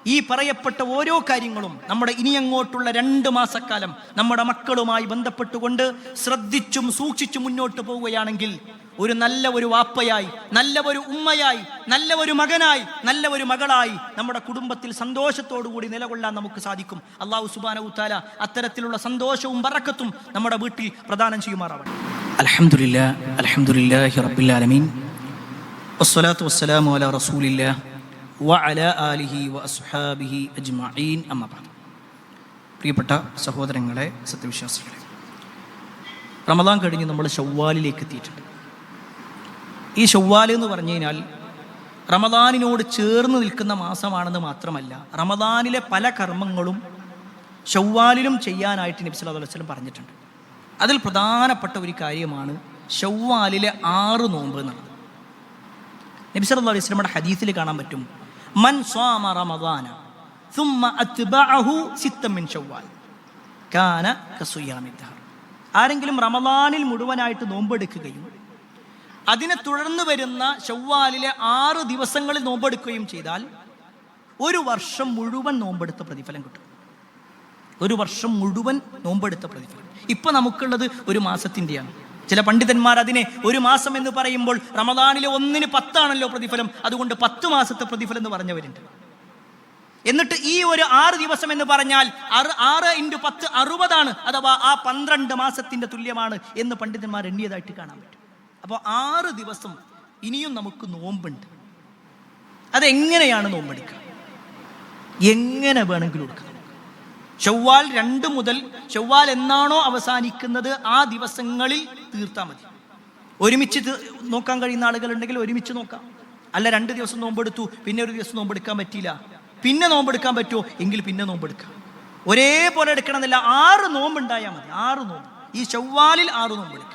ഈ പറയപ്പെട്ട ഓരോ കാര്യങ്ങളും നമ്മുടെ ഇനിയങ്ങോട്ടുള്ള 2 മാസക്കാലം നമ്മുടെ മക്കളുമായി ബന്ധപ്പെട്ടുകൊണ്ട് ശ്രദ്ധിച്ചും സൂക്ഷിച്ചും മുന്നോട്ട് പോവുകയാണെങ്കിൽ ഒരു നല്ല ഒരു വാപ്പയായി, നല്ല ഒരു ഉമ്മയായി, നല്ല ഒരു മകനായി, നല്ല ഒരു മകളായി നമ്മുടെ കുടുംബത്തിൽ സന്തോഷത്തോടുകൂടി നിലകൊള്ളാൻ നമുക്ക് സാധിക്കും. അല്ലാഹു സുബ്ഹാനഹു തആല അത്തരത്തിലുള്ള സന്തോഷവും ബറക്കത്തും നമ്മുടെ വീട്ടിൽ പ്രദാനം ചെയ്യുമാറാവട്ടെ. അൽഹംദുലില്ലാഹി റബ്ബിൽ ആലമീൻ വസ്സലാത്തു വസ്സലാമു അലാ റസൂലില്ലാഹ് വഅലാ ആലിഹി വഅസ്ഹാബിഹി അജ്മഈൻ. അമ്മാ ബഅദ്. പ്രിയപ്പെട്ട സഹോദരങ്ങളെ, സത്യവിശ്വാസികളെ, റമദാൻ കഴിഞ്ഞ് നമ്മൾ ശവ്വാലിലേക്ക് എത്തിയിട്ടുണ്ട്. ഈ ശവ്വാൽ എന്ന് പറഞ്ഞു കഴിഞ്ഞാൽ റമദാനിനോട് ചേർന്ന് നിൽക്കുന്ന മാസമാണെന്ന് മാത്രമല്ല, റമദാനിലെ പല കർമ്മങ്ങളും ശവ്വാലിലും ചെയ്യാനായിട്ട് നബി സല്ലല്ലാഹു അലൈഹി വസല്ലം പറഞ്ഞിട്ടുണ്ട്. അതിൽ പ്രധാനപ്പെട്ട ഒരു കാര്യമാണ് ശവ്വാലിലെ 6 നോമ്പ് എന്നുള്ളത്. നബി സല്ലല്ലാഹു അലൈഹി വസല്ലമയുടെ ഹദീസിൽ കാണാൻ പറ്റും, മൻ സ്വാമ റമദാന ثم അത്ബഅഹു 6 മിൻ ശവ്വാൽ കാന കസിയാമി ദഹർ. ആരെങ്കിലും റമദാനിൽ മുഴുവനായിട്ട് നോമ്പെടുക്കുകയും അതിനെ തുടർന്ന് വരുന്ന ശവ്വാലിലെ 6 ദിവസങ്ങളിൽ നോമ്പെടുക്കുകയും ചെയ്താൽ 1 വർഷം മുഴുവൻ നോമ്പെടുത്ത പ്രതിഫലം കിട്ടും. 1 വർഷം മുഴുവൻ നോമ്പെടുത്ത പ്രതിഫലം. ഇപ്പൊ നമുക്കുള്ളത് 1 മാസത്തിൻ്റെയാണ്. ചില പണ്ഡിതന്മാർ അതിനെ 1 മാസം എന്ന് പറയുമ്പോൾ റമദാനിലെ 1-ന് 10 ആണല്ലോ പ്രതിഫലം, അതുകൊണ്ട് 10 മാസത്തെ പ്രതിഫലം എന്ന് പറഞ്ഞവരുണ്ട്. എന്നിട്ട് ഈ ഒരു 6 ദിവസം എന്ന് പറഞ്ഞാൽ 6 × 10 60 അഥവാ ആ 12 മാസത്തിന്റെ തുല്യമാണ് എന്ന് പണ്ഡിതന്മാർ എണ്ണിയതായിട്ട് കാണാൻ പറ്റും. അപ്പോൾ 6 ദിവസം ഇനിയും നമുക്ക് നോമ്പുണ്ട്. അതെങ്ങനെയാണ് നോമ്പെടുക്കുക? എങ്ങനെ വേണമെങ്കിലും എടുക്കാം. ശവ്വാൽ 2 മുതൽ ശവ്വാൽ എന്നാണോ അവസാനിക്കുന്നത് ആ ദിവസങ്ങളിൽ തീർത്താൽ മതി. ഒരുമിച്ച് നോക്കാൻ കഴിയുന്ന ആളുകളുണ്ടെങ്കിൽ ഒരുമിച്ച് നോക്കാം. അല്ല 2 ദിവസം നോമ്പെടുത്തു, പിന്നെ 1 ദിവസം നോമ്പെടുക്കാൻ പറ്റിയില്ല, പിന്നെ നോമ്പെടുക്കാൻ പറ്റുമോ എങ്കിൽ പിന്നെ നോമ്പെടുക്കാം. ഒരേപോലെ എടുക്കണമെന്നില്ല, 6 നോമ്പുണ്ടായാൽ മതി. 6 നോമ്പ് ഈ ശവ്വാലിൽ 6 നോമ്പെടുക്കാം.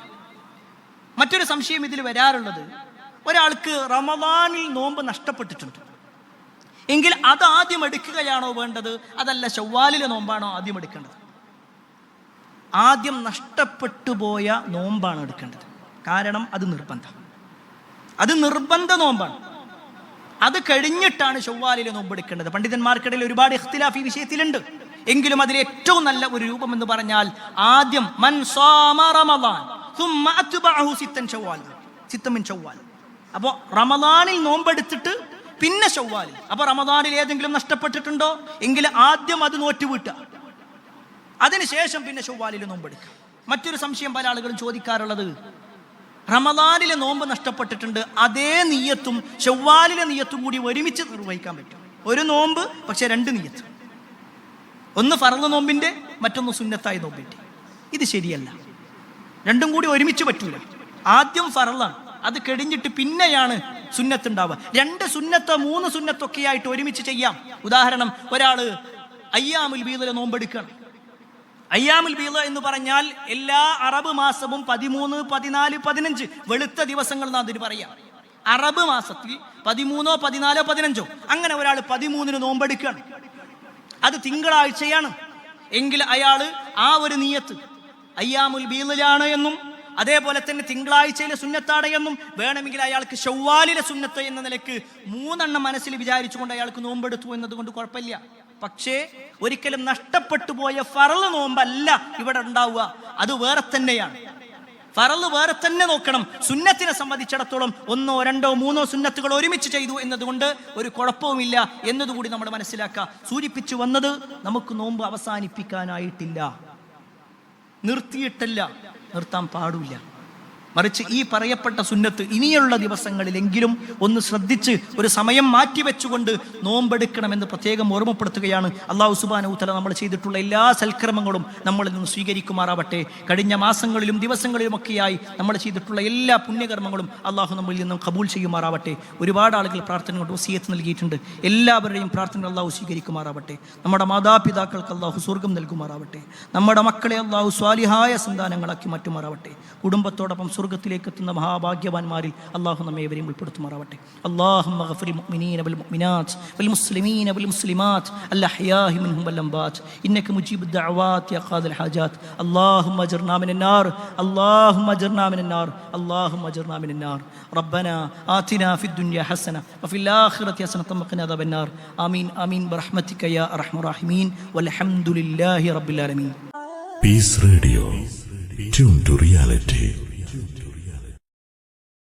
മറ്റൊരു സംശയം ഇതിൽ വരാറുള്ളത്, ഒരാൾക്ക് റമദാനിൽ നോമ്പ് നഷ്ടപ്പെട്ടിട്ടുണ്ട് എങ്കിൽ അത് ആദ്യം എടുക്കുകയാണോ വേണ്ടത്, അതല്ല ശവ്വാലിലെ നോമ്പാണോ ആദ്യം എടുക്കേണ്ടത്? ആദ്യം നഷ്ടപ്പെട്ടു പോയ നോമ്പാണ് എടുക്കേണ്ടത്. കാരണം അത് നിർബന്ധ നോമ്പാണ്. അത് കഴിഞ്ഞിട്ടാണ് ശവ്വാലിലെ നോമ്പ് എടുക്കേണ്ടത്. പണ്ഡിതന്മാർക്കിടയിൽ ഒരുപാട് ഇഖ്തിലാഫ് ഈ വിഷയത്തിലുണ്ട്. എങ്കിലും അതിൽ ഏറ്റവും നല്ല ഒരു രൂപം എന്ന് പറഞ്ഞാൽ ആദ്യം മൻ സ്വാമ റമദാൻ ثم അത്ബഅഹു 6 മിൻ ശവ്വാൽ. അപ്പോൾ റമദാനിൽ നോമ്പെടുത്തിട്ട് പിന്നെ ശവ്വാലിൽ. അപ്പോൾ റമദാനിൽ ഏതെങ്കിലും നഷ്ടപ്പെട്ടിട്ടുണ്ടോ എങ്കിൽ ആദ്യം അത് നോറ്റ് വീട്ടുക, അതിനുശേഷം പിന്നെ ശവ്വാലിൽ നോമ്പെടുക്കുക. മറ്റൊരു സംശയം പല ആളുകളും ചോദിക്കാറുള്ളത്, റമദാനിലെ നോമ്പ് നഷ്ടപ്പെട്ടിട്ടുണ്ട്, അതേ നിയ്യത്തും ശവ്വാലിലെ നിയ്യത്തും കൂടി ഒരുമിച്ച് നിർവഹിക്കാൻ പറ്റും? ഒരു നോമ്പ് പക്ഷെ 2 നിയ്യത്ത്, ഒന്ന് ഫർള് നോമ്പിന്റെ മറ്റൊന്ന് സുന്നത്തായ നോമ്പിന്റെ. ഇത് ശരിയല്ല. 2 കൂടി ഒരുമിച്ച് പറ്റൂല. ആദ്യം ഫർളാണ്, അത് കഴിഞ്ഞിട്ട് പിന്നെയാണ് സുന്നത്ത് ഉണ്ടാവുക. 2 സുന്നത്തോ 3 സുന്നത്തൊക്കെ ആയിട്ട് ഒരുമിച്ച് ചെയ്യാം. ഉദാഹരണം, ഒരാള് അയ്യാമുൽ ബീദിലെ നോമ്പെടുക്കണം. അയ്യാമുൽ ബീദ് എന്ന് പറഞ്ഞാൽ എല്ലാ അറബ് മാസവും 13, 14, 15 വെളുത്ത ദിവസങ്ങൾ എന്ന് അതിന് പറയാം. അറബ് മാസത്തിൽ 13, 14, 15 അങ്ങനെ ഒരാൾ 13-ന് നോമ്പെടുക്കുകയാണ്, അത് തിങ്കളാഴ്ചയാണ് എങ്കിൽ അയാള് ആ ഒരു നിയ്യത്ത് അയ്യാമുൽ ബീദിലാണ് എന്നും അതേപോലെ തന്നെ തിങ്കളാഴ്ചയിലെ സുന്നത്താണ് എന്നും വേണമെങ്കിൽ അയാൾക്ക് ശവ്വാലിലെ സുന്നത്ത് എന്ന നിലയ്ക്ക് 3 മനസ്സിൽ വിചാരിച്ചുകൊണ്ട് അയാൾക്ക് നോമ്പെടുത്തു എന്നതുകൊണ്ട് കുഴപ്പമില്ല. പക്ഷേ ഒരിക്കലും നഷ്ടപ്പെട്ടു പോയ ഫർള് നോമ്പല്ല ഇവിടെ ഉണ്ടാവുക, അത് വേറെ തന്നെയാണ്. ഫർള് വേറെ തന്നെ നോക്കണം. സുന്നത്തിനെ സംബന്ധിച്ചിടത്തോളം 1, 2, 3 സുന്നത്തുകൾ ഒരുമിച്ച് ചെയ്തു എന്നതുകൊണ്ട് ഒരു കുഴപ്പവുമില്ല എന്നതുകൂടി നമ്മൾ മനസ്സിലാക്കുക. സൂചിപ്പിച്ചു വന്നത്, നമുക്ക് നോമ്പ് അവസാനിപ്പിക്കാനായിട്ടില്ല, നിർത്തിയിട്ടല്ല, നിർത്താൻ പാടില്ല. മറിച്ച് ഈ പറയപ്പെട്ട സുന്നത്ത് ഇനിയുള്ള ദിവസങ്ങളിലെങ്കിലും ഒന്ന് ശ്രദ്ധിച്ച് ഒരു സമയം മാറ്റിവെച്ചുകൊണ്ട് നോമ്പെടുക്കണമെന്ന് പ്രത്യേകം ഓർമ്മപ്പെടുത്തുകയാണ്. അല്ലാഹു സുബ്ഹാനഹു തആല നമ്മൾ ചെയ്തിട്ടുള്ള എല്ലാ സൽക്രമങ്ങളും നമ്മളിൽ നിന്ന് സ്വീകരിക്കുമാറാവട്ടെ. കഴിഞ്ഞ മാസങ്ങളിലും ദിവസങ്ങളിലുമൊക്കെയായി നമ്മൾ ചെയ്തിട്ടുള്ള എല്ലാ പുണ്യകർമ്മങ്ങളും അള്ളാഹു നമ്മളിൽ നിന്നും ഖബൂൽ ചെയ്യുമാറാവട്ടെ. ഒരുപാട് ആളുകൾ പ്രാർത്ഥന കൊണ്ട് വസിയത്ത് നൽകിയിട്ടുണ്ട്. എല്ലാവരുടെയും പ്രാർത്ഥന അള്ളാഹു സ്വീകരിക്കുമാറാവട്ടെ. നമ്മുടെ മാതാപിതാക്കൾക്ക് അള്ളാഹു സ്വർഗം നൽകുമാറാവട്ടെ. നമ്മുടെ മക്കളെ അള്ളാഹു സ്വാലിഹായ സന്താനങ്ങളാക്കി മാറ്റുമാറാവട്ടെ. കുടുംബത്തോടൊപ്പം സ്വർഗ്ഗത്തിലേക്ക് എത്തുന്ന മഹാഭാഗ്യവാന്മാരിൽ അള്ളാഹു നമ്മെ ഏവരെയും ഉൾപ്പെടുത്തുമാറാവട്ടെ. അല്ലാഹുമ്മ ഗഫിറിൽ മുഅ്മിനീന വൽ മുഅ്മിനാത്ത് വൽ മുസ്ലിമീന വൽ മുസ്ലിമാത്ത് അൽ അഹ്യാഇ മിൻഹും വൽ അംവാത്ത് ഇന്നക മുജീബുദ് ദഅവാത് യാ ഖാദിൽ ഹാജാത്ത്. അല്ലാഹുമ്മ അജ്ർനാ മിനൻ നാർ അല്ലാഹുമ്മ അജ്ർനാ മിനൻ നാർ അല്ലാഹുമ്മ അജ്ർനാ മിനൻ നാർ. റബ്ബനാ ആതിനാ ഫിദ് ദുനിയ ഹസന വഫിൽ ആഖിറതി ഹസനതൻ വഖിനാ അദാബൻ നാർ. ആമീൻ ആമീൻ ബിറഹ്മതിക യാ അർഹമർ റഹീമീൻ വൽഹംദുലില്ലാഹി റബ്ബിൽ ആലമീൻ. Peace Radio. Tune to reality.